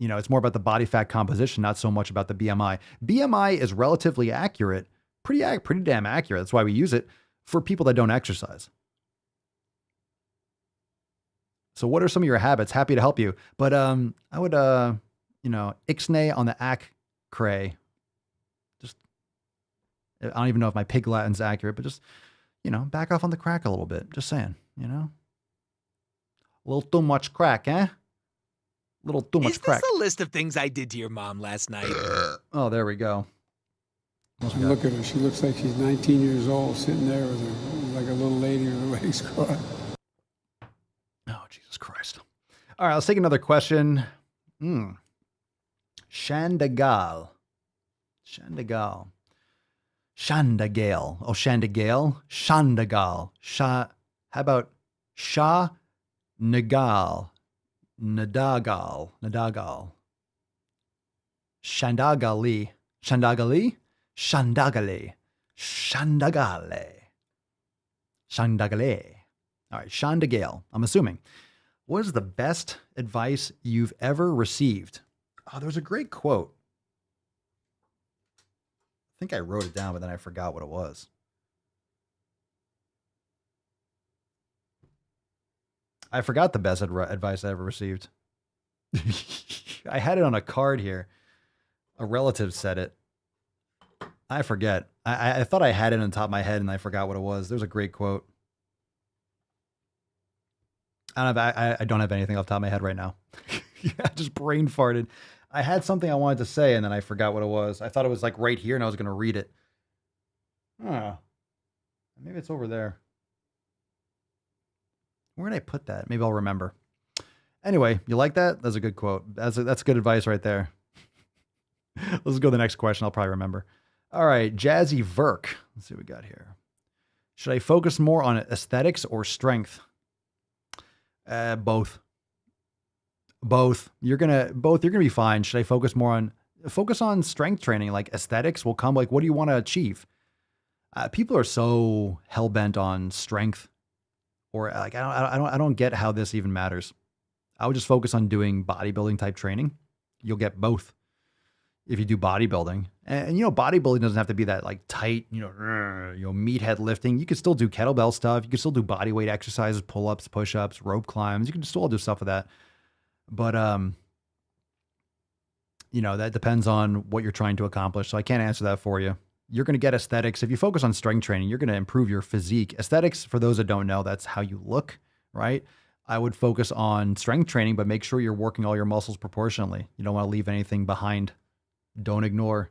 you know, it's more about the body fat composition, not so much about the BMI. BMI is relatively accurate, pretty damn accurate. That's why we use it for people that don't exercise. So what are some of your habits? Happy to help you. But I would, ixnay on the ac cray. Just, I don't even know if my pig Latin's accurate, but just, back off on the crack a little bit. Just saying, A little too much crack, eh? Little too much crack. Is this a list of things I did to your mom last night? Oh, there we go. Look at her. She looks like she's 19 years old, sitting there with her, like a little lady with her legs crossed. Oh, Jesus Christ. All right, let's take another question. Shandagal. Oh, Shandagale. Shandagal. How about Shah Nagal? Nadagal. Shandagale. All right, Shandagale, I'm assuming. What is the best advice you've ever received? Oh, there was a great quote. I think I wrote it down, but then I forgot what it was. I forgot the best advice I ever received. I had it on a card here. A relative said it. I forget. I thought I had it on top of my head and I forgot what it was. There's a great quote. I don't have anything off the top of my head right now. I just brain farted. I had something I wanted to say and then I forgot what it was. I thought it was like right here and I was going to read it. Oh, maybe it's over there. Where did I put that? Maybe I'll remember. Anyway, you like that? That's a good quote. That's good advice right there. Let's go to the next question. I'll probably remember. All right, Jazzy Verk. Let's see what we got here. Should I focus more on aesthetics or strength? Both. You're gonna be fine. Should I focus on strength training? Like aesthetics will come. Like, what do you want to achieve? People are so hell bent on strength, or like I don't get how this even matters. I would just focus on doing bodybuilding type training. You'll get both if you do bodybuilding. And bodybuilding doesn't have to be that like tight, meathead lifting. You can still do kettlebell stuff. You can still do body weight exercises, pull-ups, push-ups, rope climbs. You can still do stuff with that. But, that depends on what you're trying to accomplish. So I can't answer that for you. You're going to get aesthetics. If you focus on strength training, you're going to improve your physique. Aesthetics, for those that don't know, that's how you look, right? I would focus on strength training, but make sure you're working all your muscles proportionally. You don't want to leave anything behind. Don't ignore.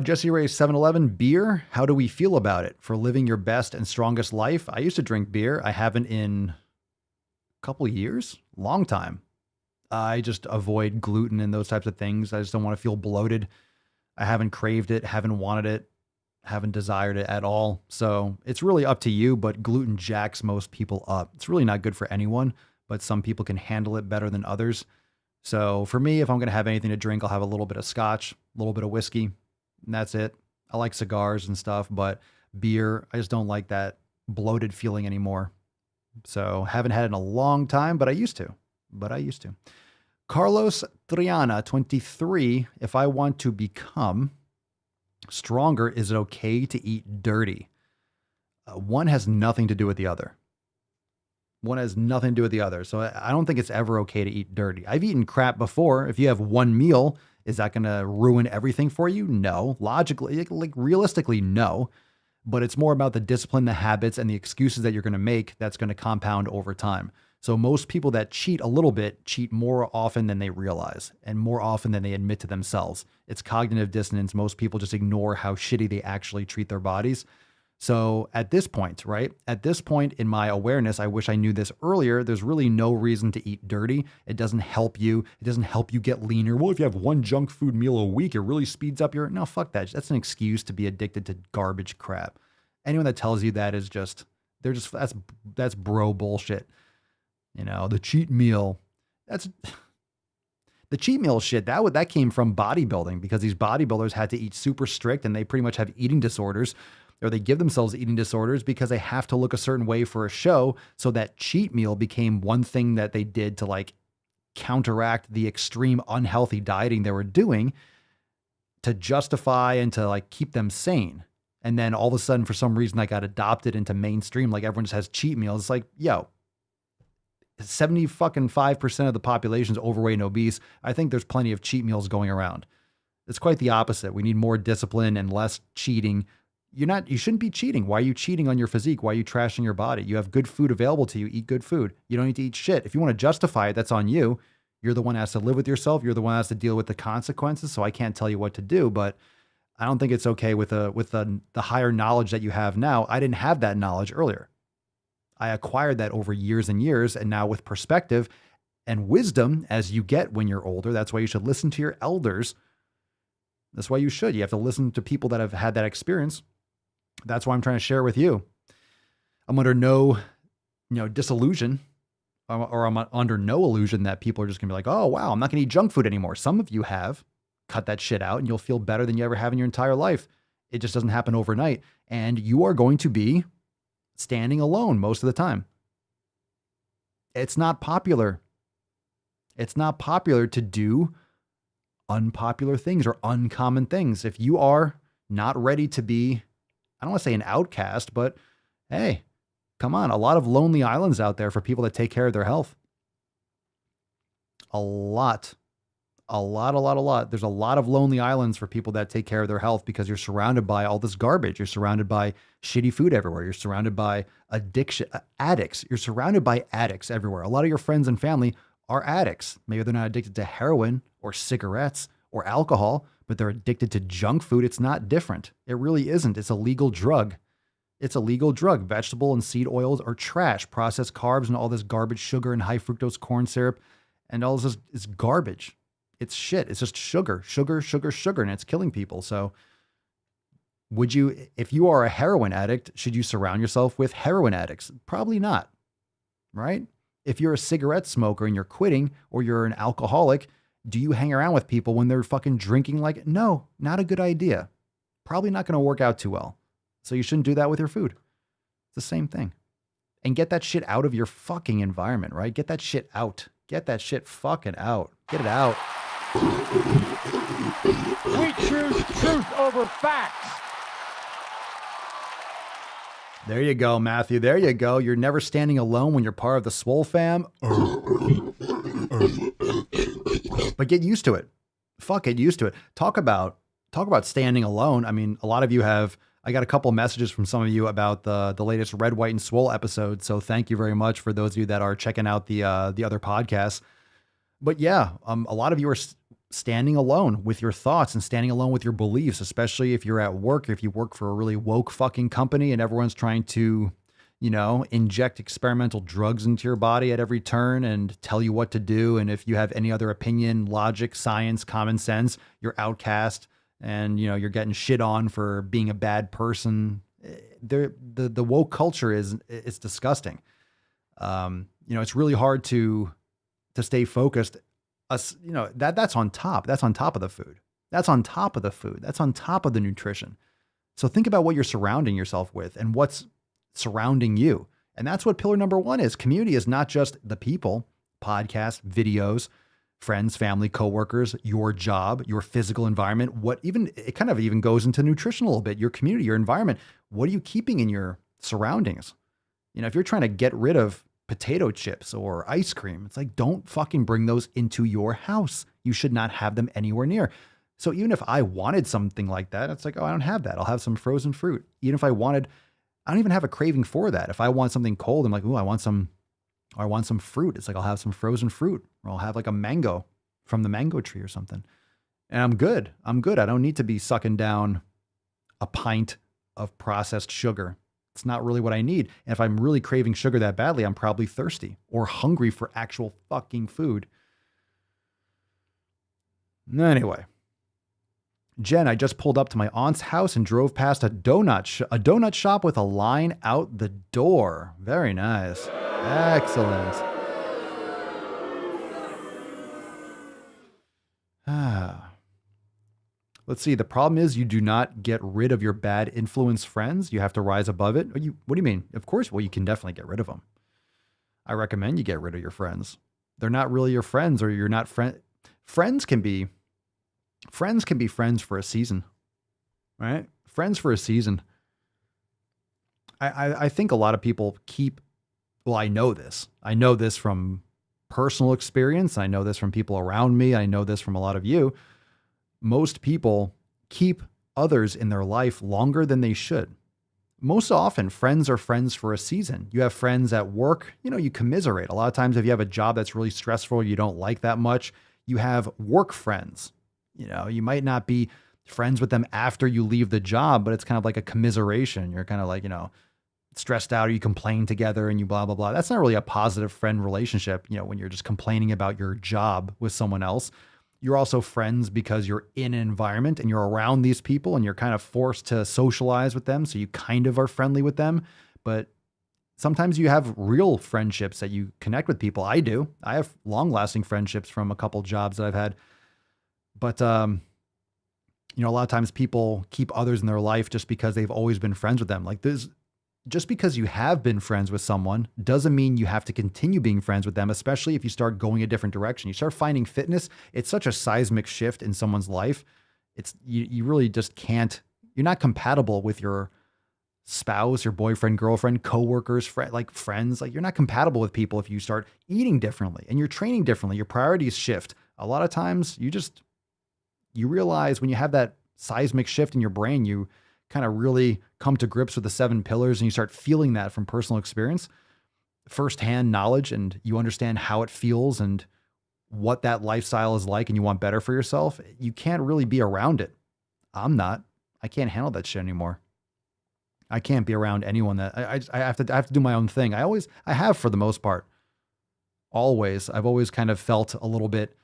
Jesse Ray 711, beer. How do we feel about it for living your best and strongest life? I used to drink beer. I haven't in a couple of years, long time. I just avoid gluten and those types of things. I just don't want to feel bloated. I haven't craved it, haven't wanted it, haven't desired it at all. So it's really up to you, but gluten jacks most people up. It's really not good for anyone, but some people can handle it better than others. So for me, if I'm going to have anything to drink, I'll have a little bit of scotch, a little bit of whiskey, and that's it. I like cigars and stuff, but beer, I just don't like that bloated feeling anymore. So haven't had it in a long time, but I used to. Carlos Triana, 23. If I want to become stronger, is it okay to eat dirty? One has nothing to do with the other. So I don't think it's ever okay to eat dirty. I've eaten crap before. If you have one meal, is that going to ruin everything for you? No. Logically, like realistically, no. But it's more about the discipline, the habits, and the excuses that you're going to make that's going to compound over time. So most people that cheat a little bit cheat more often than they realize and more often than they admit to themselves. It's cognitive dissonance. Most people just ignore how shitty they actually treat their bodies. So at this point, right? At this point in my awareness, I wish I knew this earlier. There's really no reason to eat dirty. It doesn't help you. It doesn't help you get leaner. Well, if you have one junk food meal a week, it really speeds up your... No, fuck that. That's an excuse to be addicted to garbage crap. Anyone that tells you that is just, that's bro bullshit. You know, the cheat meal, the cheat meal shit, that came from bodybuilding because these bodybuilders had to eat super strict and they pretty much have eating disorders, or they give themselves eating disorders because they have to look a certain way for a show. So that cheat meal became one thing that they did to like counteract the extreme unhealthy dieting they were doing to justify and to like keep them sane. And then all of a sudden, for some reason, I got adopted into mainstream. Like everyone just has cheat meals. It's like, yo, 75% of the population is overweight and obese. I think there's plenty of cheat meals going around. It's quite the opposite. We need more discipline and less cheating. You shouldn't be cheating. Why are you cheating on your physique? Why are you trashing your body? You have good food available to you. Eat good food. You don't need to eat shit. If you want to justify it, that's on you. You're the one that has to live with yourself. You're the one that has to deal with the consequences. So I can't tell you what to do, but I don't think it's okay with the higher knowledge that you have now. I didn't have that knowledge earlier. I acquired that over years and years. And now with perspective and wisdom as you get when you're older, that's why you should listen to your elders. That's why you should. You have to listen to people that have had that experience. That's why I'm trying to share it with you. I'm under no, disillusion, or I'm under no illusion that people are just going to be like, oh, wow, I'm not going to eat junk food anymore. Some of you have. Cut that shit out and you'll feel better than you ever have in your entire life. It just doesn't happen overnight. And you are going to be standing alone most of the time. It's not popular. It's not popular to do unpopular things or uncommon things. If you are not ready to be, I don't want to say an outcast, but hey, come on. A lot of lonely islands out there for people that take care of their health. A lot. There's a lot of lonely islands for people that take care of their health because you're surrounded by all this garbage. You're surrounded by shitty food everywhere. You're surrounded by addicts. You're surrounded by addicts everywhere. A lot of your friends and family are addicts. Maybe they're not addicted to heroin or cigarettes or alcohol, but they're addicted to junk food. It's not different. It really isn't. It's a legal drug. It's a legal drug. Vegetable and seed oils are trash. Processed carbs and all this garbage, sugar and high fructose corn syrup and all this is garbage. It's shit. It's just sugar, and it's killing people. So would you, if you are a heroin addict, should you surround yourself with heroin addicts? Probably not, right? If you're a cigarette smoker and you're quitting, or you're an alcoholic, do you hang around with people when they're fucking drinking? Like, no, not a good idea. Probably not going to work out too well. So you shouldn't do that with your food. It's the same thing. And get that shit out of your fucking environment, right? Get that shit out. Get that shit fucking out. Get it out. We choose truth over facts. There you go, Matthew. There you go. You're never standing alone when you're part of the Swole fam. But get used to it. Get used to it. Talk about standing alone. I mean, a lot of you have, I got a couple messages from some of you about the latest Red, White, and Swole episode. So thank you very much for those of you that are checking out the other podcasts. But yeah, a lot of you are standing alone with your thoughts and standing alone with your beliefs, especially if you're at work, if you work for a really woke fucking company and everyone's trying to, inject experimental drugs into your body at every turn and tell you what to do. And if you have any other opinion, logic, science, common sense, you're outcast and, you're getting shit on for being a bad person. The woke culture it's disgusting. It's really hard to stay focused. That's on top. That's on top of the food. That's on top of the food. That's on top of the nutrition. So think about what you're surrounding yourself with and what's surrounding you. And that's what pillar number 1 is. Community is not just the people, podcasts, videos, friends, family, coworkers, your job, your physical environment. It kind of even goes into nutrition a little bit, your community, your environment. What are you keeping in your surroundings? If you're trying to get rid of potato chips or ice cream, it's like, don't fucking bring those into your house. You should not have them anywhere near. So even if I wanted something like that, it's like, oh, I don't have that. I'll have some frozen fruit. Even if I don't even have a craving for that. If I want something cold, I'm like, ooh, I want some fruit. It's like, I'll have some frozen fruit, or I'll have like a mango from the mango tree or something. And I'm good. I don't need to be sucking down a pint of processed sugar. It's not really what I need. And if I'm really craving sugar that badly, I'm probably thirsty or hungry for actual fucking food. Anyway, Jen, I just pulled up to my aunt's house and drove past a donut shop with a line out the door. Very nice. Excellent. Let's see. The problem is you do not get rid of your bad influence friends. You have to rise above it. What do you mean? Of course. Well, you can definitely get rid of them. I recommend you get rid of your friends. They're not really your friends, or you're not friend. Friends can be friends for a season, right? Friends for a season. I think a lot of people I know this. I know this from personal experience. I know this from people around me. I know this from a lot of you. Most people keep others in their life longer than they should. Most often, friends are friends for a season. You have friends at work, you commiserate. A lot of times, if you have a job that's really stressful, you don't like that much, you have work friends. You might not be friends with them after you leave the job, but it's kind of like a commiseration. You're kind of like, stressed out, or you complain together and you blah, blah, blah. That's not really a positive friend relationship, when you're just complaining about your job with someone else. You're also friends because you're in an environment and you're around these people and you're kind of forced to socialize with them. So you kind of are friendly with them, but sometimes you have real friendships that you connect with people. I do. I have long lasting friendships from a couple jobs that I've had, but, a lot of times people keep others in their life just because they've always been friends with them. Like just because you have been friends with someone doesn't mean you have to continue being friends with them, especially if you start going a different direction. You start finding fitness. It's such a seismic shift in someone's life. You really just can't, you're not compatible with your spouse, your boyfriend, girlfriend, coworkers, friends. Like, you're not compatible with people if you start eating differently and you're training differently. Your priorities shift. A lot of times you realize when you have that seismic shift in your brain, you kind of really come to grips with the 7 pillars and you start feeling that from personal experience, firsthand knowledge, and you understand how it feels and what that lifestyle is like, and you want better for yourself. You can't really be around it. I can't handle that shit anymore. I can't be around anyone that I have to do my own thing. I have for the most part. Always. I've always kind of felt a little bit,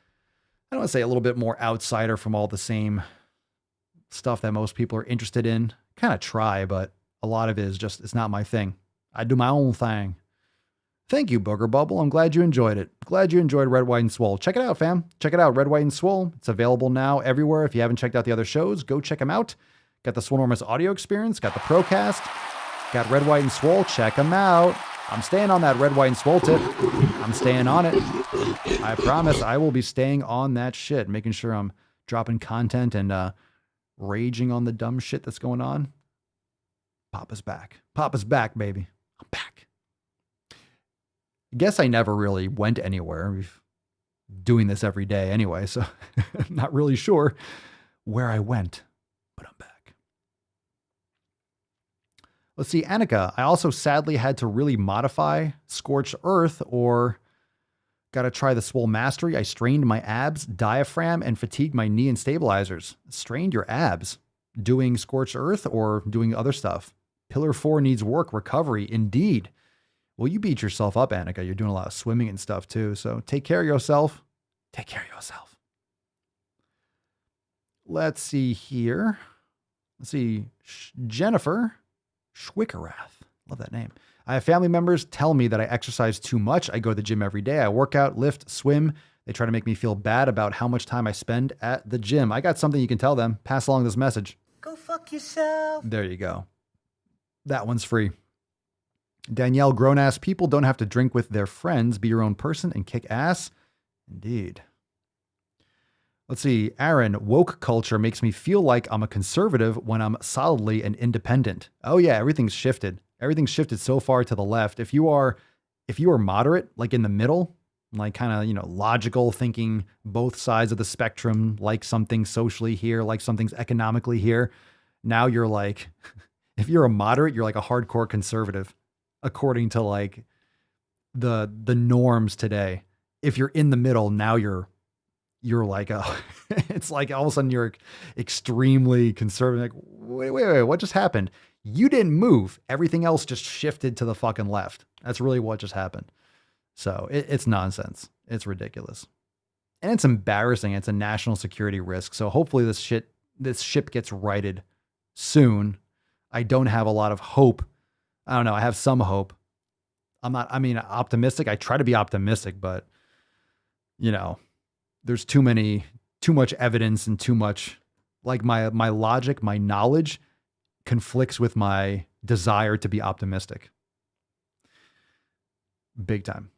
I don't want to say a little bit more outsider from all the same stuff that most people are interested in. Kind of try, but a lot of it is just, it's not my thing. I do my own thing. Thank you, Booger Bubble. I'm glad you enjoyed it. Glad you enjoyed Red, White, and Swole. Check it out, fam. Check it out, Red, White, and Swole. It's available now everywhere. If you haven't checked out the other shows, go check them out. Got the Swolenormous audio experience, got the Procast, got Red, White, and Swole. Check them out. I'm staying on that Red, White, and Swole tip. I'm staying on it. I promise I will be staying on that shit, making sure I'm dropping content and raging on the dumb shit that's going on. Papa's back. Papa's back, baby. I'm back. I guess I never really went anywhere. We've doing this every day anyway, so I'm not really sure where I went, but I'm back. Let's see, Annika. I also sadly had to really modify Scorched Earth or Got to try the Swole Mastery. I strained my abs, diaphragm, and fatigued my knee and stabilizers. Strained your abs? Doing Scorched Earth or doing other stuff? Pillar 4 needs work, recovery. Indeed. Well, you beat yourself up, Annika. You're doing a lot of swimming and stuff too. So take care of yourself. Take care of yourself. Let's see here. Let's see. Jennifer Schwickerath. Love that name. I have family members tell me that I exercise too much. I go to the gym every day. I work out, lift, swim. They try to make me feel bad about how much time I spend at the gym. I got something you can tell them. Pass along this message. Go fuck yourself. There you go. That one's free. Danielle, grown-ass people don't have to drink with their friends. Be your own person and kick ass. Indeed. Let's see. Aaron, woke culture makes me feel like I'm a conservative when I'm solidly an independent. Oh yeah, everything's shifted. Everything's shifted so far to the left. If you are moderate, like in the middle, like kind of, logical, thinking both sides of the spectrum, like something socially here, like something's economically here. Now you're like, if you're a moderate, you're like a hardcore conservative, according to like the norms today. If you're in the middle, now you're like it's like all of a sudden you're extremely conservative. Like, wait, what just happened? You didn't move. Everything else just shifted to the fucking left. That's really what just happened. So it's nonsense. It's ridiculous. And it's embarrassing. It's a national security risk. So hopefully this ship gets righted soon. I don't have a lot of hope. I don't know. I have some hope. Optimistic. I try to be optimistic, but there's too much evidence and too much, like my logic, my knowledge conflicts with my desire to be optimistic. Big time.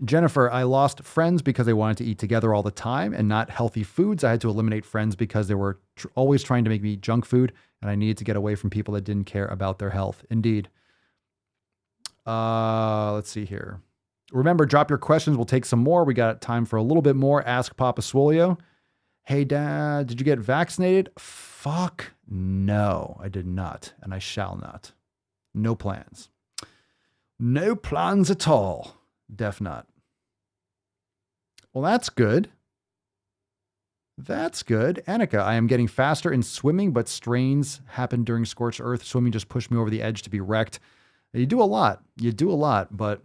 Jennifer, I lost friends because they wanted to eat together all the time and not healthy foods. I had to eliminate friends because they were always trying to make me eat junk food, and I needed to get away from people that didn't care about their health. Indeed. Let's see here. Remember, drop your questions. We'll take some more. We got time for a little bit more. Ask Papa Swolio. Hey, Dad, did you get vaccinated? Fuck no, I did not, and I shall not. No plans. No plans at all. Def not. Well, that's good. That's good. Annika, I am getting faster in swimming, but strains happen during Scorched Earth. Swimming just pushed me over the edge to be wrecked. You do a lot. But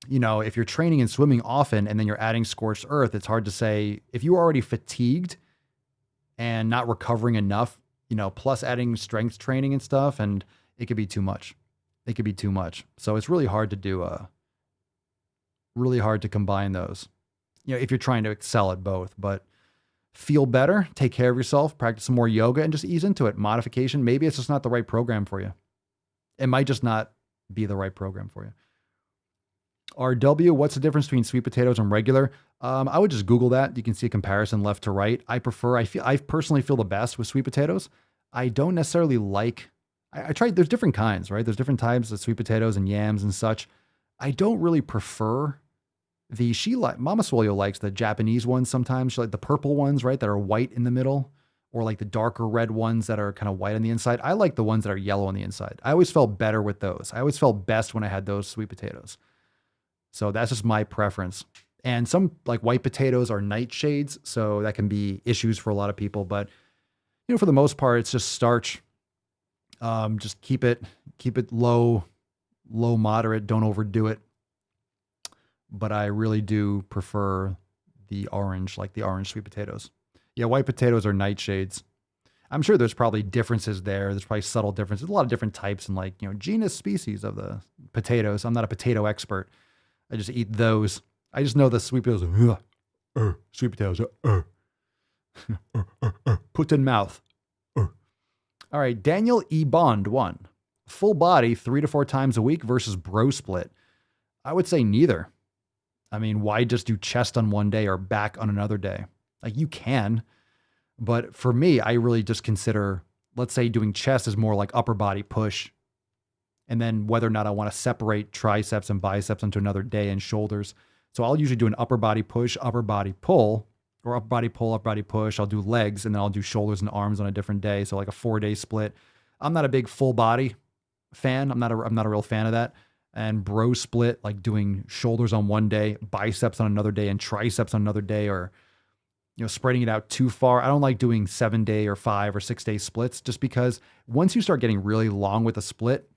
if you're training and swimming often and then you're adding Scorched Earth, it's hard to say if you're already fatigued and not recovering enough, plus adding strength training and stuff, and it could be too much. So it's really hard to do, really hard to combine those, if you're trying to excel at both, but feel better, take care of yourself, practice some more yoga and just ease into it. Modification. Maybe it's just not the right program for you. It might just not be the right program for you. RW, what's the difference between sweet potatoes and regular? I would just Google that. You can see a comparison left to right. I personally feel the best with sweet potatoes. I don't necessarily like, I tried, there's different kinds, right? There's different types of sweet potatoes and yams and such. I don't really prefer Mama Swolio likes the Japanese ones sometimes. She like the purple ones, right? That are white in the middle, or like the darker red ones that are kind of white on the inside. I like the ones that are yellow on the inside. I always felt better with those. I always felt best when I had those sweet potatoes. So that's just my preference. And some like white potatoes are nightshades, so that can be issues for a lot of people. But for the most part, it's just starch. Just keep it low, moderate. Don't overdo it. But I really do prefer the orange, like the orange sweet potatoes. Yeah, white potatoes are nightshades. I'm sure there's probably differences there. There's probably subtle differences. A lot of different types and genus, species of the potatoes. I'm not a potato expert. I just eat those. I just know the sweet potatoes. Sweet potatoes. Put in mouth. All right, Daniel E. Bond 1. Full body 3 to 4 times a week versus bro split. I would say neither. I mean, why just do chest on one day or back on another day? Like you can, but for me, I really just consider, let's say doing chest is more like upper body push. And then whether or not I want to separate triceps and biceps into another day and shoulders. So I'll usually do an upper body push, upper body pull, or upper body pull, upper body push. I'll do legs and then I'll do shoulders and arms on a different day. So like a 4-day split. I'm not a big full body fan. I'm not a real fan of that. and bro split, like doing shoulders on one day, biceps on another day, and triceps on another day, or, spreading it out too far. I don't like doing 7-day or 5 or 6-day splits, just because once you start getting really long with a split,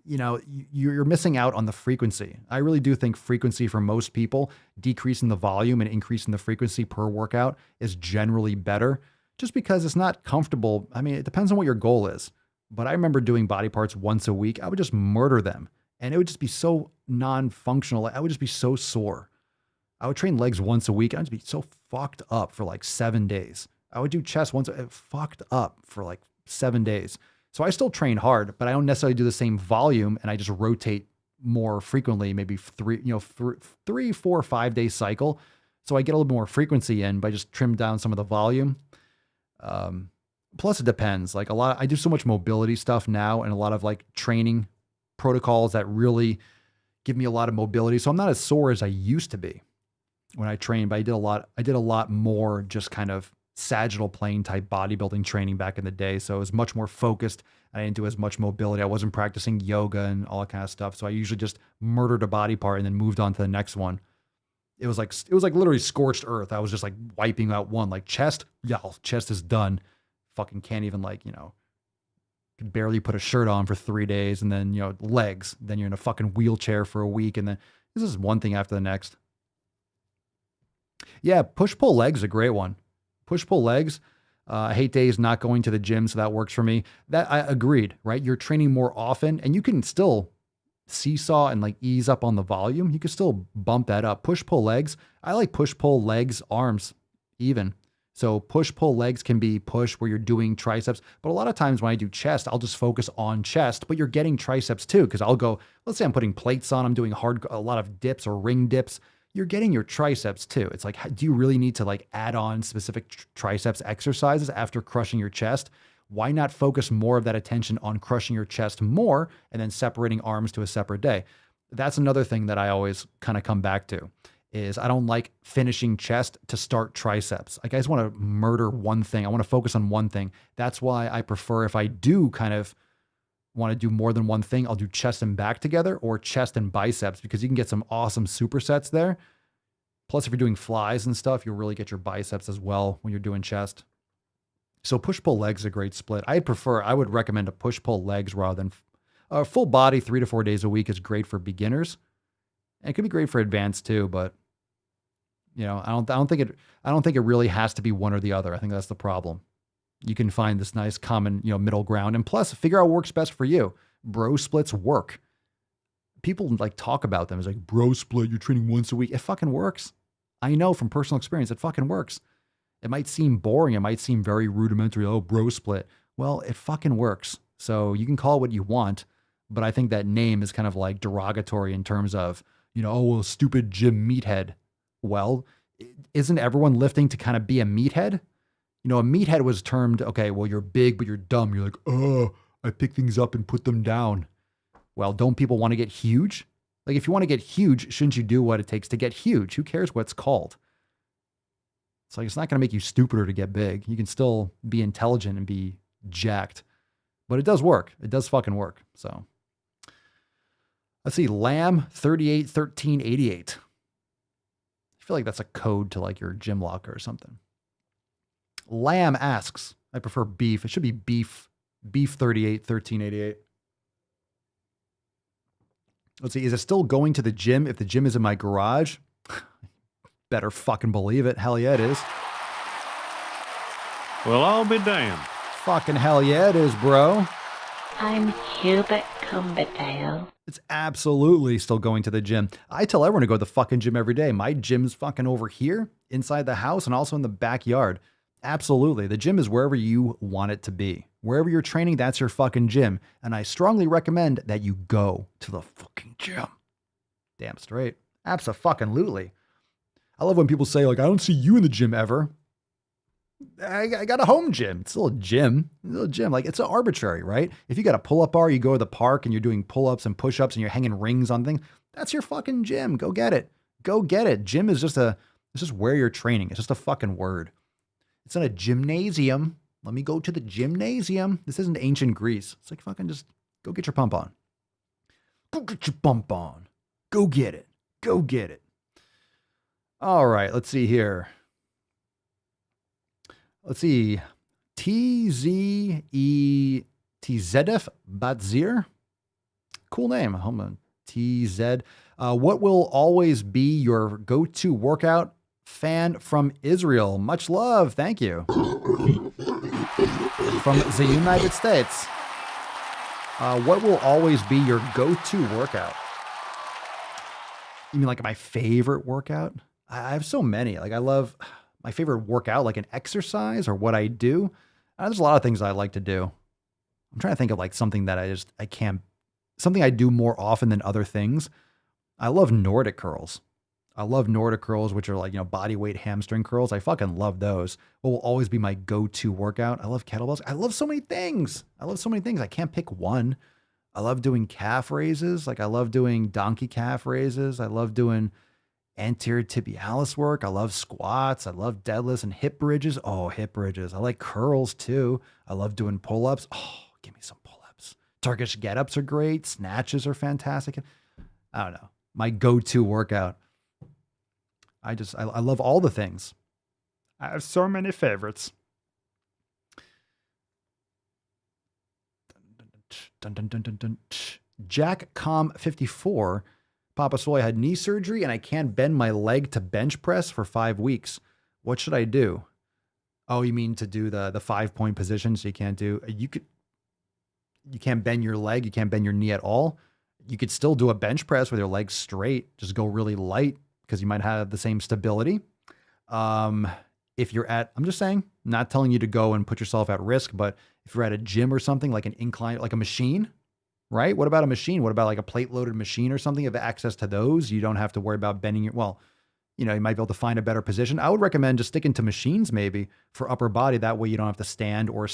you're missing out on the frequency. I really do think frequency for most people, decreasing the volume and increasing the frequency per workout is generally better, just because it's not comfortable. I mean, it depends on what your goal is. But I remember doing body parts once a week. I would just murder them, and it would just be so non-functional. I would just be so sore. I would train legs once a week. I'd just be so fucked up for like 7 days. I would do chest once, fucked up for like 7 days. So I still train hard, but I don't necessarily do the same volume, and I just rotate more frequently, maybe 3, 4, 5 day cycle. So I get a little bit more frequency in, but I just trim down some of the volume. Plus it depends. Like I do so much mobility stuff now, and a lot of like training protocols that really give me a lot of mobility. So I'm not as sore as I used to be when I trained, but I did a lot more just kind of sagittal plane type bodybuilding training back in the day. So it was much more focused. I didn't do as much mobility. I wasn't practicing yoga and all that kind of stuff. So I usually just murdered a body part and then moved on to the next one. It was like literally scorched earth. I was just like wiping out one, like chest. Yeah, chest is done. Fucking can't even could barely put a shirt on for 3 days. And then, legs, then you're in a fucking wheelchair for a week. And then this is one thing after the next. Yeah, push-pull legs is a great one. Push-pull legs. I hate days not going to the gym, so that works for me. That I agreed, right? You're training more often, and you can still seesaw and like ease up on the volume. You can still bump that up. Push-pull legs. I like push-pull legs, arms, even. So push-pull legs can be push where you're doing triceps, but a lot of times when I do chest, I'll just focus on chest, but you're getting triceps too, because I'll go, let's say I'm putting plates on, I'm doing a lot of dips or ring dips. You're getting your triceps too. It's like, do you really need to like add on specific triceps exercises after crushing your chest? Why not focus more of that attention on crushing your chest more and then separating arms to a separate day? That's another thing that I always kind of come back to is I don't like finishing chest to start triceps. Like I just want to murder one thing. I want to focus on one thing. That's why I prefer, if I do kind of want to do more than one thing, I'll do chest and back together, or chest and biceps, because you can get some awesome supersets there. Plus, if you're doing flies and stuff, you'll really get your biceps as well when you're doing chest. So push-pull legs is a great split. I would recommend a push-pull legs rather than a full body 3 to 4 days a week is great for beginners. And it could be great for advanced too, but I don't think it really has to be one or the other. I think that's the problem. You can find this nice common, middle ground, and plus figure out what works best for you. Bro splits work. People like talk about them as like, bro split, you're training once a week. It fucking works. I know from personal experience, it fucking works. It might seem boring. It might seem very rudimentary. Oh, bro split. Well, it fucking works. So you can call it what you want, but I think that name is kind of like derogatory in terms of, oh, well, stupid gym meathead. Well, isn't everyone lifting to kind of be a meathead? A meathead was termed, okay, well, you're big, but you're dumb. You're like, oh, I pick things up and put them down. Well, don't people want to get huge? Like, if you want to get huge, shouldn't you do what it takes to get huge? Who cares what it's called? It's like, it's not going to make you stupider to get big. You can still be intelligent and be jacked. But it does work. It does fucking work. So, let's see. Lamb 381388. I feel like that's a code to like your gym locker or something. Lamb asks, I prefer beef. It should be beef 381388. Let's see. Is it still going to the gym if the gym is in my garage? Better fucking believe it. Hell yeah, it is. Well, I'll be damned. Fucking hell yeah, it is, bro. I'm Hubert Cumberdale. It's absolutely still going to the gym. I tell everyone to go to the fucking gym every day. My gym's fucking over here, inside the house, and also in the backyard. Absolutely. The gym is wherever you want it to be. Wherever you're training, that's your fucking gym. And I strongly recommend that you go to the fucking gym. Damn straight. Abso-fucking-lutely. I love when people say, like, I don't see you in the gym ever. I got a home gym. It's still a gym. It's still a gym. Like, it's arbitrary, right? If you got a pull-up bar, you go to the park and you're doing pull-ups and push-ups and you're hanging rings on things, that's your fucking gym. Go get it. Go get it. Gym is it's just where you're training. It's just a fucking word. It's not a gymnasium. Let me go to the gymnasium. This isn't ancient Greece. It's like fucking just go get your pump on. Go get your bump on. Go get it. Go get it. All right, let's see here. Let's see. TZF Batzir. Cool name. Hold on. TZ. What will always be your go-to workout? Fan from Israel. Much love. Thank you. From the United States. What will always be your go-to workout? You mean like my favorite workout? I have so many. Like I love my favorite workout, like an exercise or what I do. There's a lot of things I like to do. I'm trying to think of like something that something I do more often than other things. I love Nordic curls. I love Nordic curls, which are like, body weight hamstring curls. I fucking love those. What will always be my go-to workout? I love kettlebells. I love so many things. I can't pick one. I love doing calf raises. Like I love doing donkey calf raises. I love doing anterior tibialis work. I love squats. I love deadlifts and hip bridges. Oh, hip bridges. I like curls too. I love doing pull-ups. Oh, give me some pull-ups. Turkish get-ups are great. Snatches are fantastic. I don't know. My go-to workout. I love all the things. I have so many favorites. Jack Com 54. Papa Soy had knee surgery and I can't bend my leg to bench press for 5 weeks. What should I do? Oh, you mean to do the 5-point position? So you can't bend your leg. You can't bend your knee at all. You could still do a bench press with your legs straight. Just go really light because you might have the same stability. If you're I'm just saying, not telling you to go and put yourself at risk, but if you're at a gym or something like an incline, like a machine, right? What about a machine? What about like a plate loaded machine or something? You have access to those. You don't have to worry about bending you might be able to find a better position. I would recommend just sticking to machines maybe for upper body. That way you don't have to stand or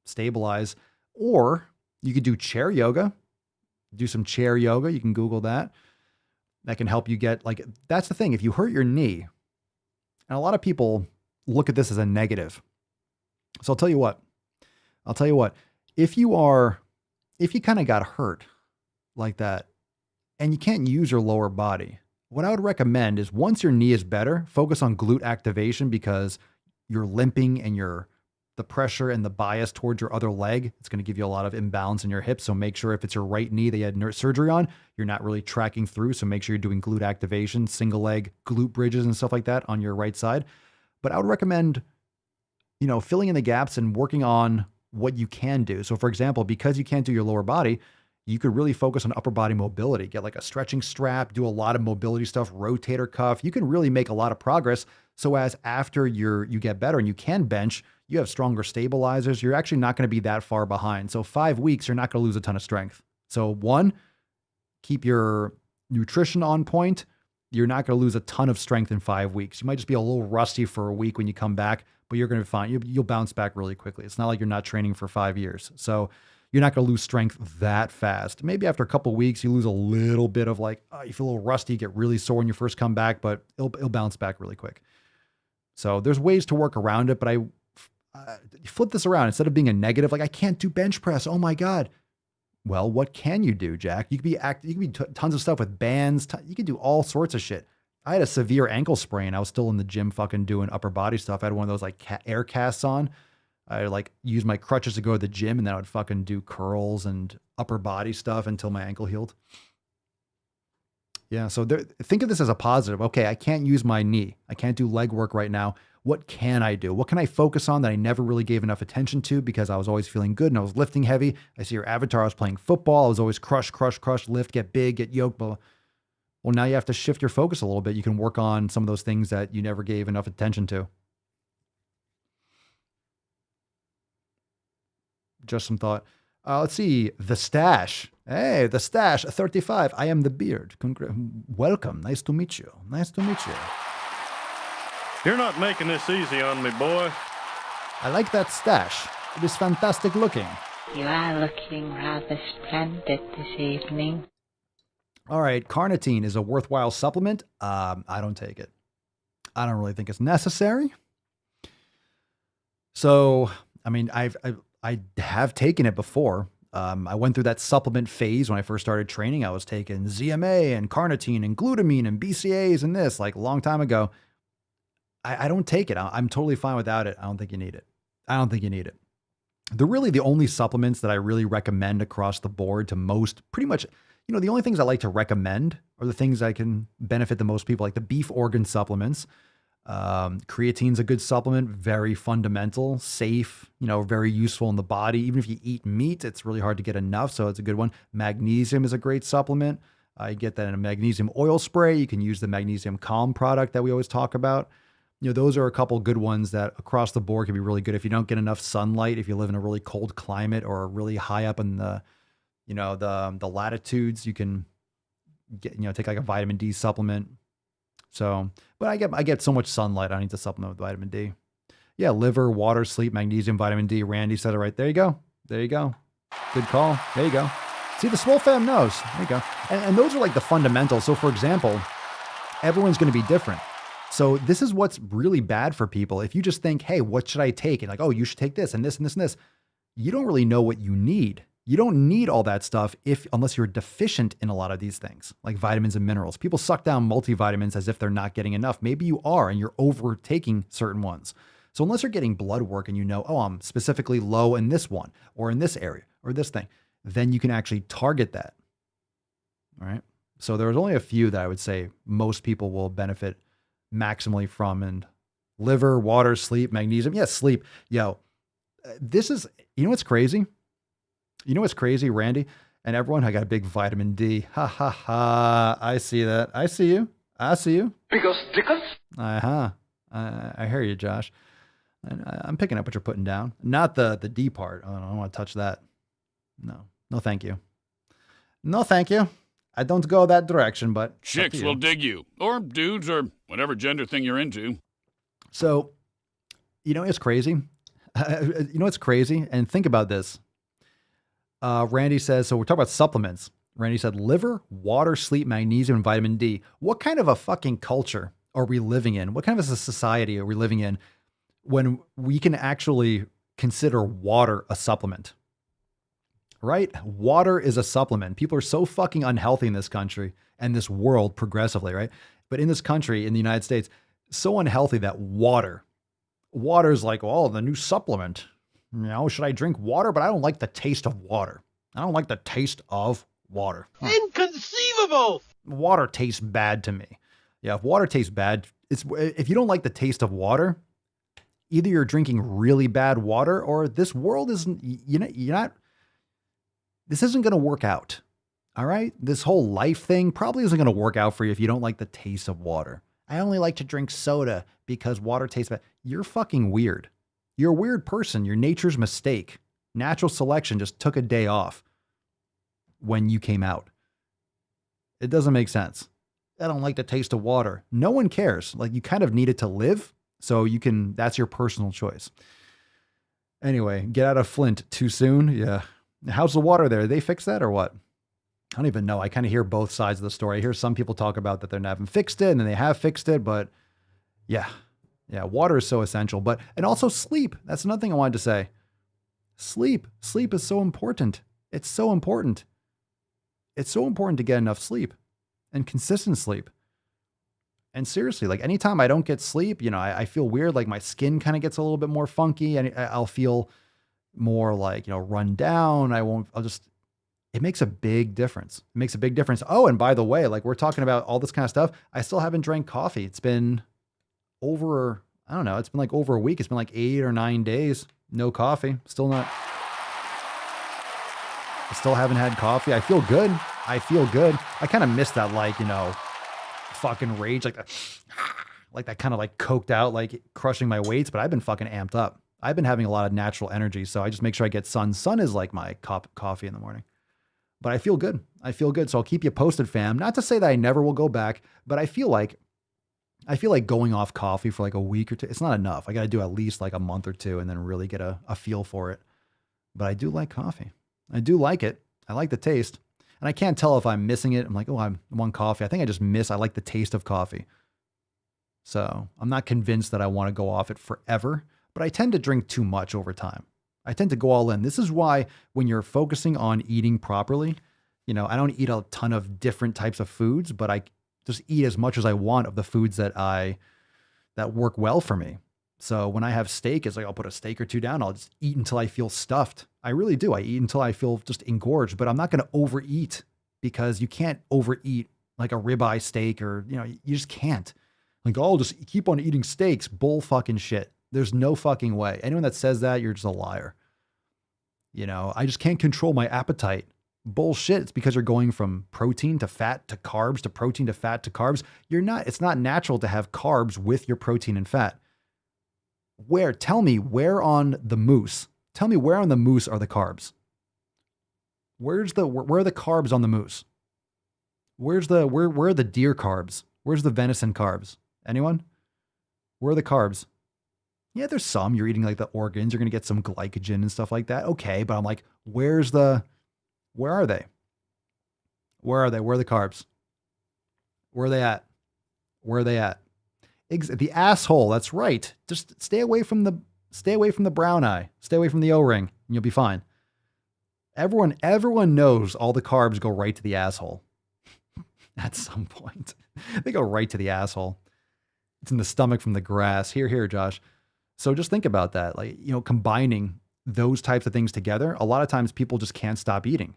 stabilize. Or you could do chair yoga. Do some chair yoga. You can Google that. That can help you get that's the thing. If you hurt your knee, and a lot of people look at this as a negative. So I'll tell you what, if you kind of got hurt like that and you can't use your lower body, what I would recommend is once your knee is better, focus on glute activation because you're limping and the pressure and the bias towards your other leg, it's going to give you a lot of imbalance in your hips. So make sure if it's your right knee that you had surgery on, you're not really tracking through. So make sure you're doing glute activation, single leg glute bridges and stuff like that on your right side. But I would recommend, filling in the gaps and working on what you can do. So for example, because you can't do your lower body, you could really focus on upper body mobility, get like a stretching strap, do a lot of mobility stuff, rotator cuff. You can really make a lot of progress. So as after you get better and you can bench, you have stronger stabilizers. You're actually not going to be that far behind. So 5 weeks, you're not going to lose a ton of strength. So 1, keep your nutrition on point. You're not going to lose a ton of strength in 5 weeks. You might just be a little rusty for a week when you come back, but you're going to be fine. You'll bounce back really quickly. It's not like you're not training for 5 years. So you're not going to lose strength that fast. Maybe after a couple of weeks, you lose a little bit of you feel a little rusty, you get really sore when you first come back, but it'll bounce back really quick. So there's ways to work around it, but I flip this around. Instead of being a negative, I can't do bench press. Oh my God. Well, what can you do, Jack? You could be tons of stuff with bands. You could do all sorts of shit. I had a severe ankle sprain. I was still in the gym fucking doing upper body stuff. I had one of those air casts on. I use my crutches to go to the gym and then I would fucking do curls and upper body stuff until my ankle healed. Yeah. So think of this as a positive. Okay. I can't use my knee. I can't do leg work right now. What can I do? What can I focus on that I never really gave enough attention to because I was always feeling good and I was lifting heavy. I see your avatar. I was playing football. I was always crush, lift, get big, get yoked. Well, now you have to shift your focus a little bit. You can work on some of those things that you never gave enough attention to. Just some thought. Let's see. The Stash. Hey, The Stash, 35. I am the Beard. Welcome. Nice to meet you. You're not making this easy on me, boy. I like that stash. It is fantastic looking. You are looking rather splendid this evening. All right. Carnitine is a worthwhile supplement. I don't take it. I don't really think it's necessary. So, I mean, I have taken it before. I went through that supplement phase when I first started training. I was taking ZMA and carnitine and glutamine and BCAAs and this like a long time ago. I don't take it. I'm totally fine without it. I don't think you need it. I don't think you need it. The only supplements that I really recommend across the board to most, pretty much, the only things I like to recommend are the things I can benefit the most people, like the beef organ supplements. Creatine's a good supplement, very fundamental, safe, very useful in the body. Even if you eat meat, it's really hard to get enough. So it's a good one. Magnesium is a great supplement. You get that in a magnesium oil spray. You can use the magnesium calm product that we always talk about. Those are a couple good ones that across the board can be really good. If you don't get enough sunlight, if you live in a really cold climate or really high up in the latitudes, you can get, take like a vitamin D supplement. So, but I get so much sunlight. I don't need to supplement with vitamin D. Yeah. Liver, water, sleep, magnesium, vitamin D. Randy said it right. There you go. There you go. Good call. There you go. See, the small fam knows. There you go. And those are like the fundamentals. So for example, everyone's going to be different. So this is what's really bad for people. If you just think, hey, what should I take? And like, oh, you should take this and this and this and this. You don't really know what you need. You don't need all that stuff unless you're deficient in a lot of these things, like vitamins and minerals. People suck down multivitamins as if they're not getting enough. Maybe you are, and you're overtaking certain ones. So unless you're getting blood work and oh, I'm specifically low in this one or in this area or this thing, then you can actually target that. All right. So there's only a few that I would say most people will benefit maximally from, and liver, water, sleep, magnesium. Yeah, sleep. This is, what's crazy? What's crazy, Randy? And everyone, I got a big vitamin D. Ha ha ha. I see that. I see you. Because stickers? I hear you, Josh. I'm picking up what you're putting down. Not the D part. I don't want to touch that. No, thank you. No, thank you. I don't go that direction, but chicks will dig you, or dudes, or whatever gender thing you're into. So, it's crazy. It's crazy. And think about this. Randy says, so we're talking about supplements. Randy said liver, water, sleep, magnesium, and vitamin D. What kind of a fucking culture are we living in? What kind of a society are we living in when we can actually consider water a supplement? Right? Water is a supplement. People are so fucking unhealthy in this country and this world progressively, right? But in this country, in the United States, so unhealthy that water is like, oh, the new supplement. Should I drink water? But I don't like the taste of water. I don't like the taste of water. Inconceivable! Water tastes bad to me. Yeah, if water tastes bad, if you don't like the taste of water, either you're drinking really bad water or this world isn't, this isn't going to work out. All right. This whole life thing probably isn't going to work out for you if you don't like the taste of water. I only like to drink soda because water tastes bad. You're fucking weird. You're a weird person. You're nature's mistake. Natural selection just took a day off when you came out. It doesn't make sense. I don't like the taste of water. No one cares. Like, you kind of need it to live. So that's your personal choice. Anyway, get out of Flint too soon. Yeah. How's the water there? They fix that or what? I don't even know. I kind of hear both sides of the story. I hear some people talk about that they haven't fixed it and then they have fixed it, but yeah, water is so essential. And also sleep. That's another thing I wanted to say. Sleep is so important. It's so important. It's so important to get enough sleep and consistent sleep. And seriously, like anytime I don't get sleep, I feel weird. Like my skin kind of gets a little bit more funky and I'll feel more like, run down. It makes a big difference. It makes a big difference. Oh, and by the way, like we're talking about all this kind of stuff. I still haven't drank coffee. It's been over, I don't know. It's been like over a week. It's been like 8 or 9 days. No coffee. I still haven't had coffee. I feel good. I kind of miss that, like, fucking rage, like that kind of like coked out, like crushing my weights, but I've been fucking amped up. I've been having a lot of natural energy. So I just make sure I get sun. Sun is like my cup of coffee in the morning, but I feel good. So I'll keep you posted, fam. Not to say that I never will go back, but I feel like going off coffee for like a week or two, it's not enough. I got to do at least like a month or two and then really get a feel for it. But I do like coffee. I do like it. I like the taste. And I can't tell if I'm missing it. I'm like, oh, I want coffee. I think I like the taste of coffee. So I'm not convinced that I want to go off it forever, but I tend to drink too much over time. I tend to go all in. This is why when you're focusing on eating properly, I don't eat a ton of different types of foods, but I just eat as much as I want of the foods that work well for me. So when I have steak, it's like I'll put a steak or two down. I'll just eat until I feel stuffed. I really do. I eat until I feel just engorged, but I'm not going to overeat, because you can't overeat like a ribeye steak, or, you just can't. Like, oh, I'll just keep on eating steaks. Bull fucking shit. There's no fucking way. Anyone that says that, you're just a liar. I just can't control my appetite. Bullshit. It's because you're going from protein to fat to carbs to protein to fat to carbs. It's not natural to have carbs with your protein and fat. Tell me where on the moose are the carbs? Where are the carbs on the moose? Where are the deer carbs? Where's the venison carbs? Anyone? Where are the carbs? Yeah, there's some. You're eating like the organs. You're going to get some glycogen and stuff like that. Okay, but I'm like, where are they? Where are they? Where are the carbs? Where are they at? Where are they at? The asshole. That's right. Just stay away from the brown eye. Stay away from the O-ring, and you'll be fine. Everyone knows all the carbs go right to the asshole. At some point, they go right to the asshole. It's in the stomach from the grass. Here, Josh. So just think about that. Like, combining those types of things together, a lot of times people just can't stop eating.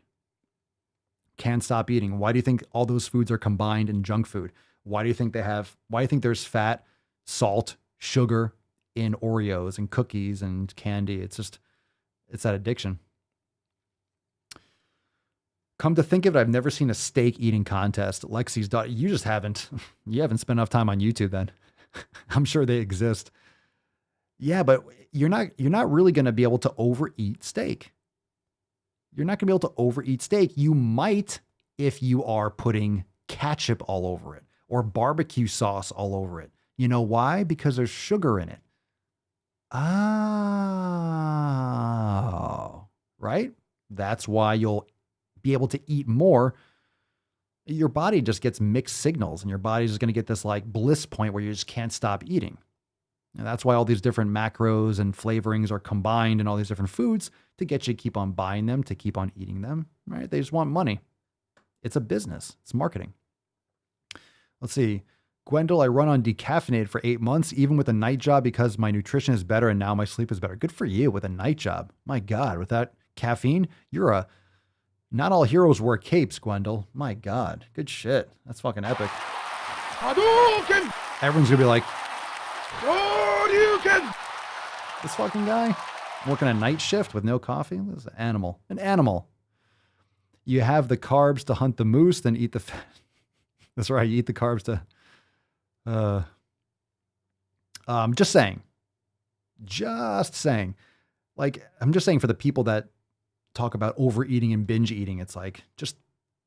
Can't stop eating. Why do you think all those foods are combined in junk food? Why do you think there's fat, salt, sugar in Oreos and cookies and candy? It's that addiction. Come to think of it, I've never seen a steak eating contest. Lexi's daughter, you haven't spent enough time on YouTube then. I'm sure they exist. Yeah, but you're not really going to be able to overeat steak. You're not going to be able to overeat steak. You might if you are putting ketchup all over it or barbecue sauce all over it. You know why? Because there's sugar in it. Oh, right? That's why you'll be able to eat more. Your body just gets mixed signals, and your body's just going to get this like bliss point where you just can't stop eating. And that's why all these different macros and flavorings are combined in all these different foods to get you to keep on buying them, to keep on eating them, right? They just want money. It's a business. It's marketing. Let's see. Gwendol, I run on decaffeinated for 8 months, even with a night job, because my nutrition is better and now my sleep is better. Good for you with a night job. My God, without caffeine, not all heroes wear capes, Gwendol. My God, good shit. That's fucking epic. Hadouken! Everyone's gonna be like, Hadouken! This fucking guy working a night shift with no coffee? This is an animal. You have the carbs to hunt the moose, then eat the fat. That's right, you eat the carbs to... just saying. Like, I'm just saying for the people that talk about overeating and binge eating, it's like, just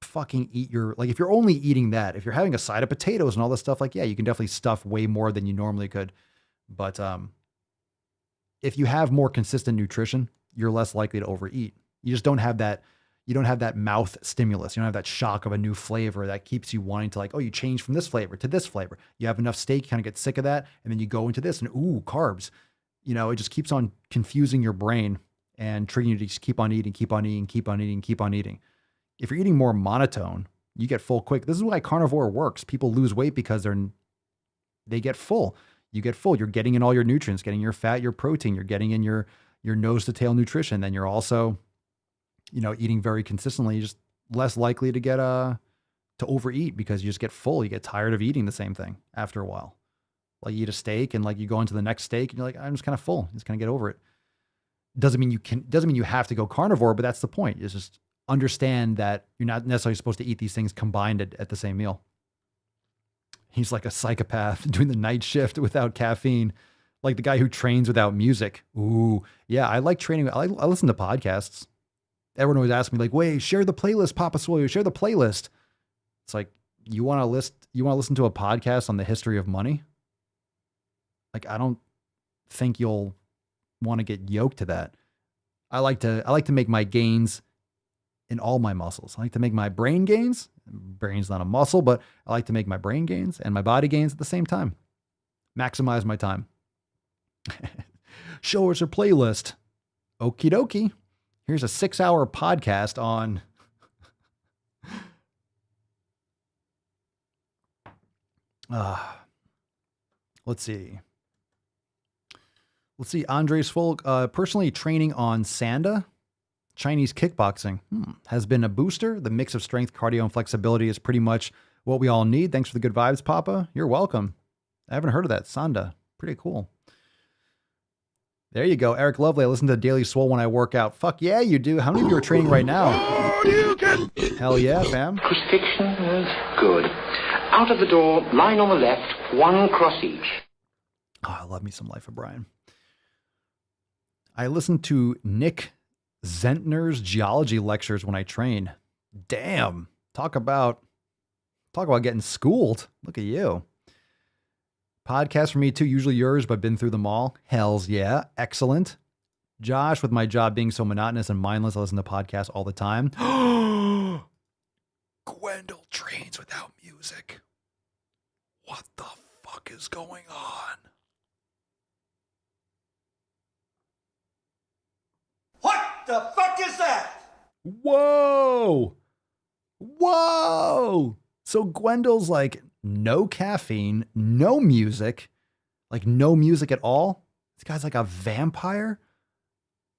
fucking eat if you're only eating that, if you're having a side of potatoes and all this stuff, like, yeah, you can definitely stuff way more than you normally could. But if you have more consistent nutrition, you're less likely to overeat. You just don't have that. You don't have that mouth stimulus. You don't have that shock of a new flavor that keeps you wanting to like, oh, you change from this flavor to this flavor. You have enough steak, you kind of get sick of that. And then you go into this and ooh, carbs, it just keeps on confusing your brain and triggering you to just keep on eating. If you're eating more monotone, you get full quick. This is why carnivore works. People lose weight because they get full. You get full. You're getting in all your nutrients, getting your fat, your protein. You're getting in your nose to tail nutrition. Then you're also, eating very consistently. You're just less likely to get to overeat because you just get full. You get tired of eating the same thing after a while. Like you eat a steak and like you go into the next steak and you're like, I'm just kind of full. Just kind of get over it. Doesn't mean you have to go carnivore, but that's the point. It's just understand that you're not necessarily supposed to eat these things combined at the same meal. He's like a psychopath doing the night shift without caffeine, like the guy who trains without music. Ooh, yeah, I like training. I listen to podcasts. Everyone always asks me like, wait, share the playlist, Papa Swoyo, share the playlist. It's like, you want to listen to a podcast on the history of money? Like, I don't think you'll want to get yoked to that. I like to make my gains in all my muscles. I like to make my brain gains. Brain's not a muscle, but I like to make my brain gains and my body gains at the same time. Maximize my time. Show us your playlist. Okie dokie. Here's a 6-hour podcast on let's see. Andres Folk, personally training on Sanda, Chinese kickboxing, has been a booster. The mix of strength, cardio, and flexibility is pretty much what we all need. Thanks for the good vibes, Papa. You're welcome. I haven't heard of that. Sanda. Pretty cool. There you go. Eric Lovely. I listen to Daily Swole when I work out. Fuck yeah, you do. How many of you are training right now? Hell yeah, fam. Crucifixion is good. Out of the door, line on the left, 1 cross each. Oh, I love me some Life of Brian. I listen to Nick Zentner's geology lectures when I train. Damn. Talk about getting schooled. Look at you. Podcast for me too, usually yours, but been through them all. Hells yeah. Excellent. Josh, with my job being so monotonous and mindless, I listen to podcasts all the time. Gwendol trains without music. What the fuck is going on? What the fuck is that? Whoa. So Gwendol's like, no caffeine, no music, like no music at all. This guy's like a vampire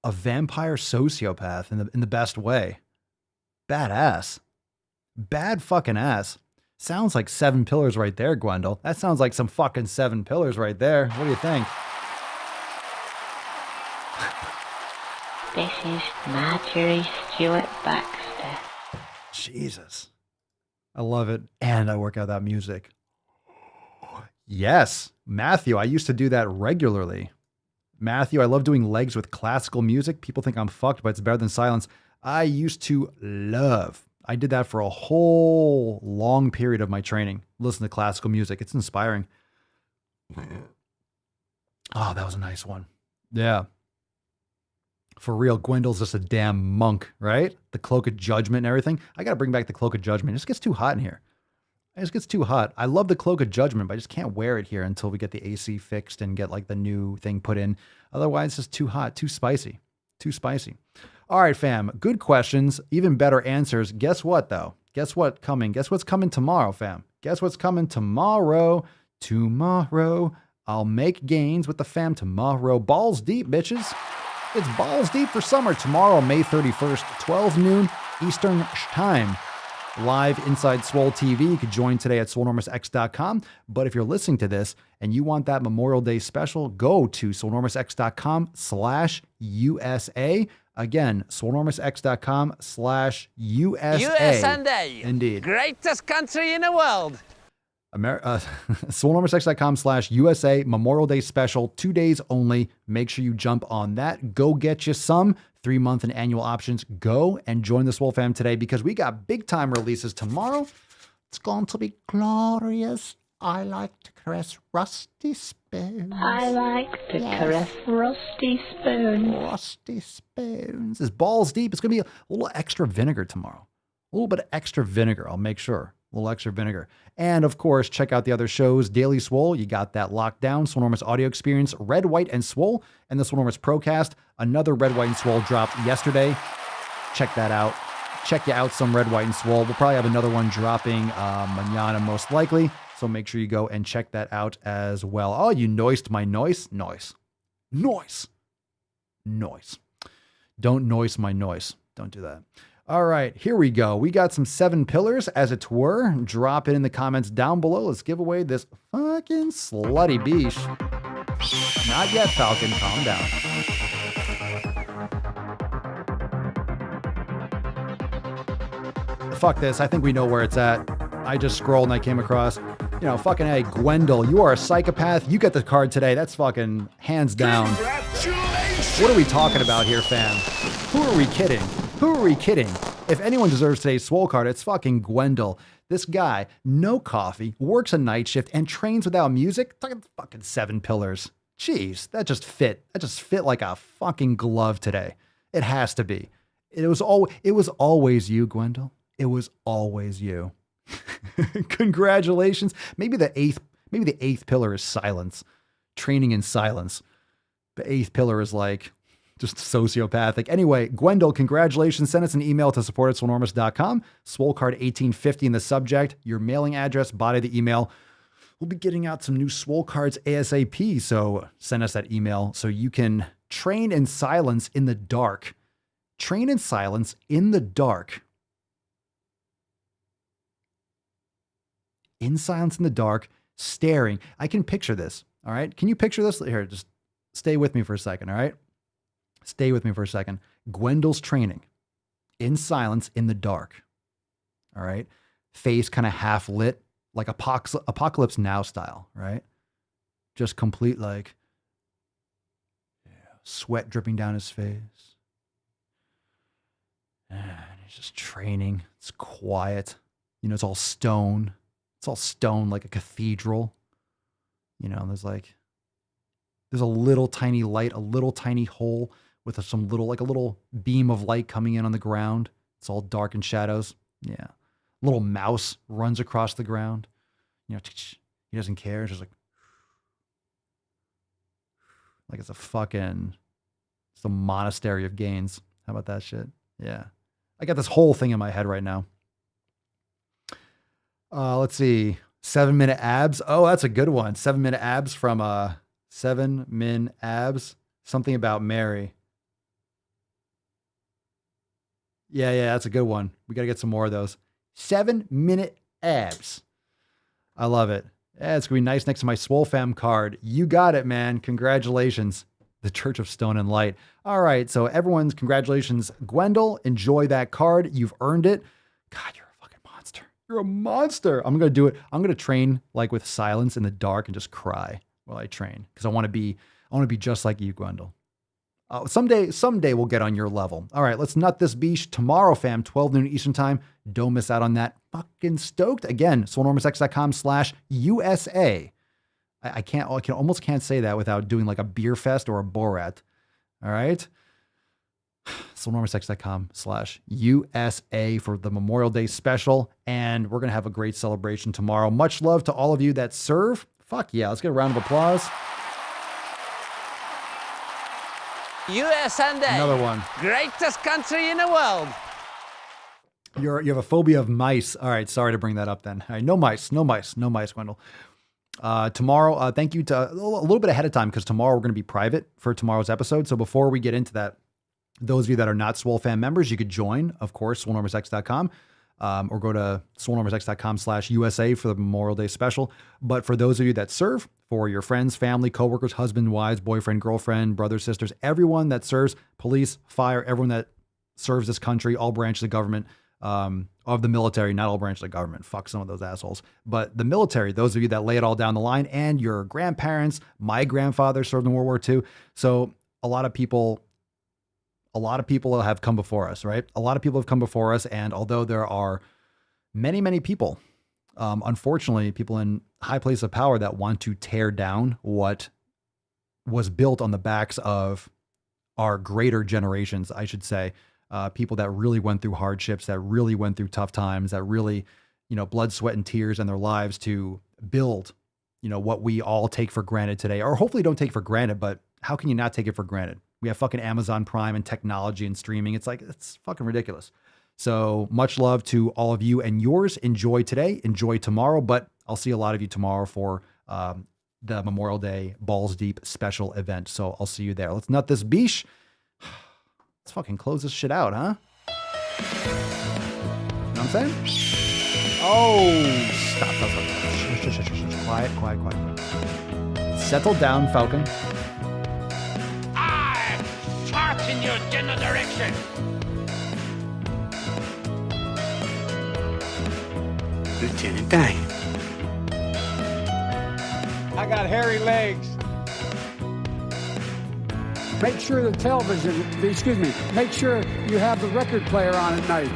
sociopath in the best way. Badass. Bad fucking ass. Sounds like 7 pillars right there, Gwendol. That sounds like some fucking 7 pillars right there. What do you think? This is Marjorie Stewart Baxter. Jesus. I love it. And I work out that music. Yes. Matthew, I used to do that regularly. Matthew, I love doing legs with classical music. People think I'm fucked, but it's better than silence. I used to love. I did that for a whole long period of my training. Listen to classical music. It's inspiring. Oh, that was a nice one. Yeah. For real, Gwendol's just a damn monk, right? The Cloak of Judgment and everything. I got to bring back the Cloak of Judgment. It just gets too hot in here. It just gets too hot. I love the Cloak of Judgment, but I just can't wear it here until we get the AC fixed and get like the new thing put in. Otherwise, it's just too hot, too spicy. All right, fam. Good questions, even better answers. Guess what, though? Guess what's coming tomorrow, fam? Guess what's coming tomorrow? Tomorrow, I'll make gains with the fam tomorrow. Balls deep, bitches. It's balls deep for summer tomorrow, May 31st, 12 noon Eastern time. Live inside Swole TV. You could join today at swolenormousx.com. But if you're listening to this and you want that Memorial Day special, go to swolenormousx.com/USA. Again, swolenormousx.com/USA. USA. Indeed. Greatest country in the world. swolenormousx.com/USA Memorial Day special, 2 days only. Make sure you jump on that. Go get you some 3-month and annual options. Go and join the Swole fam today because we got big time releases tomorrow. It's going to be glorious. I like to caress rusty spoons. I like to caress rusty spoons. Rusty spoons. It's balls deep. It's going to be a little extra vinegar tomorrow. A little bit of extra vinegar. I'll make sure. A little extra vinegar. And of course, check out the other shows. Daily Swole, you got that locked down. Swolenormous audio experience, Red, White, and Swole, and the Swolenormous Procast. Another Red, White, and Swole dropped yesterday. Check that out. Check you out some Red, White, and Swole. We'll probably have another one dropping mañana most likely. So make sure you go and check that out as well. Oh, you noised my noise? Noise. Don't noise my noise. Don't do that. All right, here we go. We got some 7 pillars, as it were. Drop it in the comments down below. Let's give away this fucking slutty beesh. Not yet, Falcon. Calm down. Fuck this. I think we know where it's at. I just scrolled and I came across, fucking hey, Gwendol, you are a psychopath. You get the card today. That's fucking hands down. Congratulations. What are we talking about here, fam? Who are we kidding? If anyone deserves today's Swole card, it's fucking Gwendol. This guy, no coffee, works a night shift, and trains without music. Talking fucking 7 pillars. Jeez, that just fit like a fucking glove today. It has to be. It was always you, Gwendol. It was always you. Congratulations. Maybe the eighth pillar is silence. Training in silence. The 8th pillar is like Just sociopathic. Anyway, Gwendol, congratulations. Send us an email to support@swolenormous.com. Swolecard 1850 in the subject. Your mailing address, body of the email. We'll be getting out some new Swole cards ASAP. So send us that email so you can train in silence in the dark. Train in silence in the dark. In silence in the dark, staring. I can picture this. All right. Can you picture this? Here, just stay with me for a second. All right. Stay with me for a second. Gwendol's training in silence in the dark. All right. Face kind of half lit, like Apocalypse Now style, right? Just complete, like, sweat dripping down his face. And he's just training. It's quiet. You know, it's all stone. It's all stone like a cathedral. You know, there's a little tiny light, a little tiny hole with some little, like a little beam of light coming in on the ground. It's all dark and shadows. Yeah. Little mouse runs across the ground. You know, he doesn't care. It's just like it's a monastery of Gaines. How about that shit? Yeah. I got this whole thing in my head right now. Let's see. 7-minute abs. Oh, that's a good one. 7-minute abs from 7 Min Abs. Something about Mary. Yeah, that's a good one. We got to get some more of those. 7-minute abs. I love it. Yeah, it's going to be nice next to my Swole Fam card. You got it, man. Congratulations. The Church of Stone and Light. All right, so everyone's congratulations. Gwendol, enjoy that card. You've earned it. God, you're a fucking monster. You're a monster. I'm going to do it. I'm going to train like with silence in the dark and just cry while I train because I want to be just like you, Gwendol. Someday we'll get on your level. All right, let's nut this beach tomorrow, fam, 12 noon Eastern time. Don't miss out on that. Fucking stoked. Again, swolenormousx.com/USA. I almost can't say that without doing like a beer fest or a Borat. All right. swolenormousx.com/USA for the Memorial Day special. And we're going to have a great celebration tomorrow. Much love to all of you that serve. Fuck yeah. Let's get a round of applause. USA. Another one. Greatest country in the world. You have a phobia of mice. All right. Sorry to bring that up then. All right. No mice, Gwendol. Tomorrow, thank you to a little bit ahead of time because tomorrow we're going to be private for tomorrow's episode. So before we get into that, those of you that are not Swole Fan members, you could join, of course, swolenormousx.com or go to swolenormousx.com/USA for the Memorial Day special. But for those of you that serve, for your friends, family, coworkers, husband, wives, boyfriend, girlfriend, brothers, sisters, everyone that serves, police, fire, everyone that serves this country, all branches of government, of the military, not all branches of government. Fuck some of those assholes. But the military, those of you that lay it all down the line, and your grandparents, my grandfather served in World War II. So a lot of people have come before us, right? A lot of people have come before us. And although there are many, many people, unfortunately, people in high places of power that want to tear down what was built on the backs of our greater generations, I should say, people that really went through hardships, that really went through tough times, that really, blood, sweat, and tears in their lives to build, what we all take for granted today, or hopefully don't take for granted, but how can you not take it for granted? We have fucking Amazon Prime and technology and streaming. It's fucking ridiculous. So much love to all of you and yours. Enjoy today, enjoy tomorrow, but I'll see a lot of you tomorrow for the Memorial Day Balls Deep special event. So I'll see you there. Let's nut this beesh. Let's fucking close this shit out, huh? You know what I'm saying? Oh, stop. Quiet. Settle down, Falcon. I'm marching your general direction. Lieutenant Dan. I got hairy legs. Make sure make sure you have the record player on at night.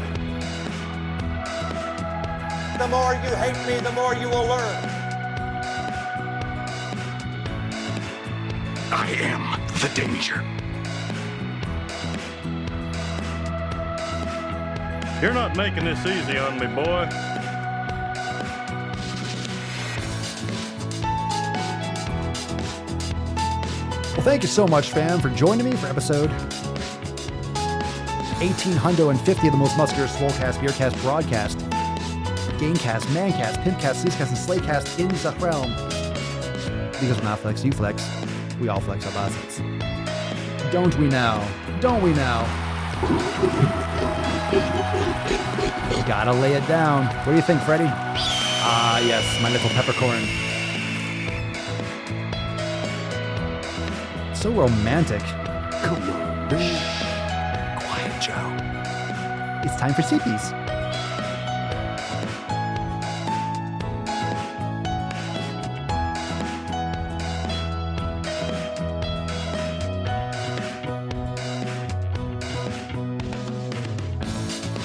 The more you hate me, the more you will learn. I am the danger. You're not making this easy on me, boy. Well, thank you so much, fam, for joining me for episode 1850 of the most muscular Swolecast, Beercast, Broadcast, Gamecast, Mancast, Pimpcast, Sleazecast, and Slaycast in the realm. Because when I flex, you flex. We all flex our biceps. Don't we now? Don't we now? Gotta lay it down. What do you think, Freddie? Ah, yes, my little peppercorn. So romantic. Come on, man. Quiet, Joe. It's time for CPs.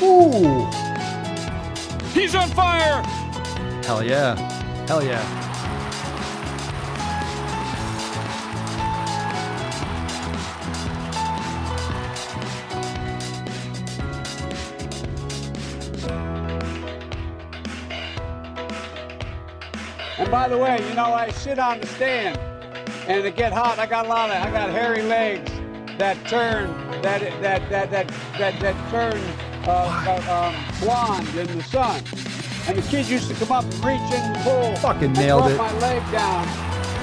Ooh! He's on fire! Hell yeah. Hell yeah. And by the way, you know, I sit on the stand and it get hot. I got hairy legs that turn blonde in the sun. And the kids used to come up and reach in and pull. Fucking nailed it. My leg down.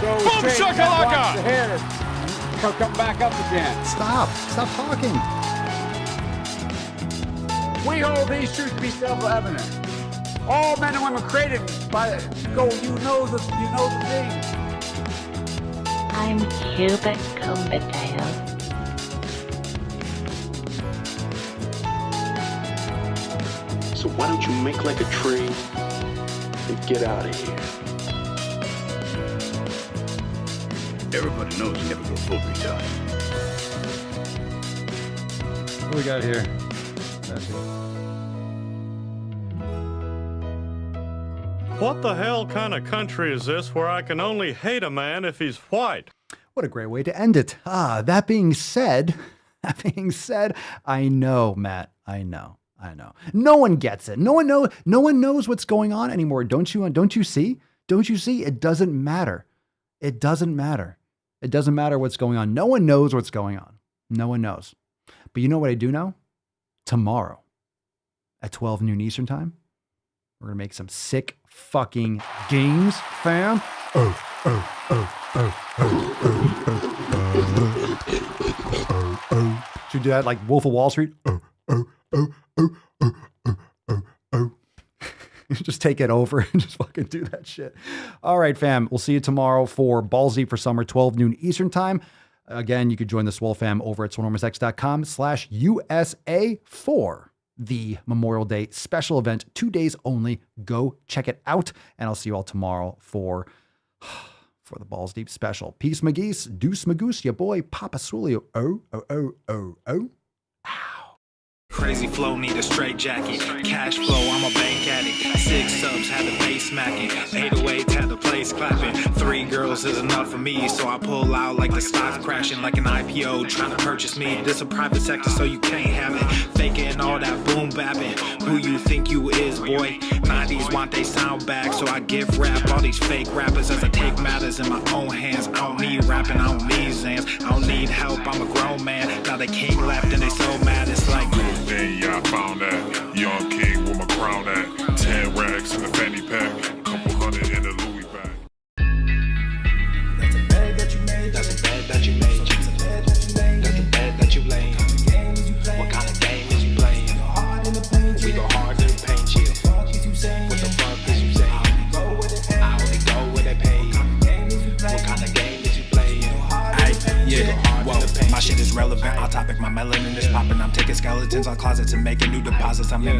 So Boom shakalaka! The hair come back up again. Stop talking. We hold these truths to be self-evident. All men and women created by you know the thing. I'm Hubert Cumberdale. So why don't you make like a tree and get out of here? Everybody knows you never go full retard. What do we got here? That's it. What the hell kind of country is this where I can only hate a man if he's white? What a great way to end it. That being said, I know, Matt, I know. No one gets it. No one knows what's going on anymore. Don't you see? It doesn't matter. It doesn't matter what's going on. No one knows what's going on. No one knows. But you know what I do know? Tomorrow at 12 noon Eastern time, we're going to make some sick fucking games, fam. Should we do that like Wolf of Wall Street? Just take it over and just fucking do that shit. All right, fam. We'll see you tomorrow for Ballsy for Summer, 12 noon Eastern time. Again, you could join the Swole fam over at swolenormousx.com/USA for the Memorial Day special event. 2 days only. Go check it out. And I'll see you all tomorrow for the Balls Deep special. Peace, McGeese. Deuce, Magoose, your boy, Papa Swolio. Oh. Crazy flow, need a straight jacket. Cash flow, I'm a bank addict. 6 subs, had the bass smacking. 808s, had the place clapping. 3 girls is enough for me, so I pull out like the stock crashing. Like an IPO, trying to purchase me. This a private sector, so you can't have it. Faking all that boom bapping. Who you think you is, boy? 90s want they sound back, so I give rap all these fake rappers as I take matters in my own hands. I don't need rapping, I don't need Zans. I don't need help, I'm a grown man. Now they king left and they so mad, it's like... Then yeah, I found that young king with my crown at 10 racks in the fanny pack, couple hundred in the Louis bag. That's a bed that you made. That's a bed that you made. That's a bed that you made. That's a bed that you laid. What kind of game is you playing? We go hard in the paint, chill. What the fuck is you saying? I only go where they pay. What kind of game is you playing? Yeah, whoa, my shit is relevant. Off topic, my melanin is popping. I'm taking skeletons out closets and making new deposits. I'm in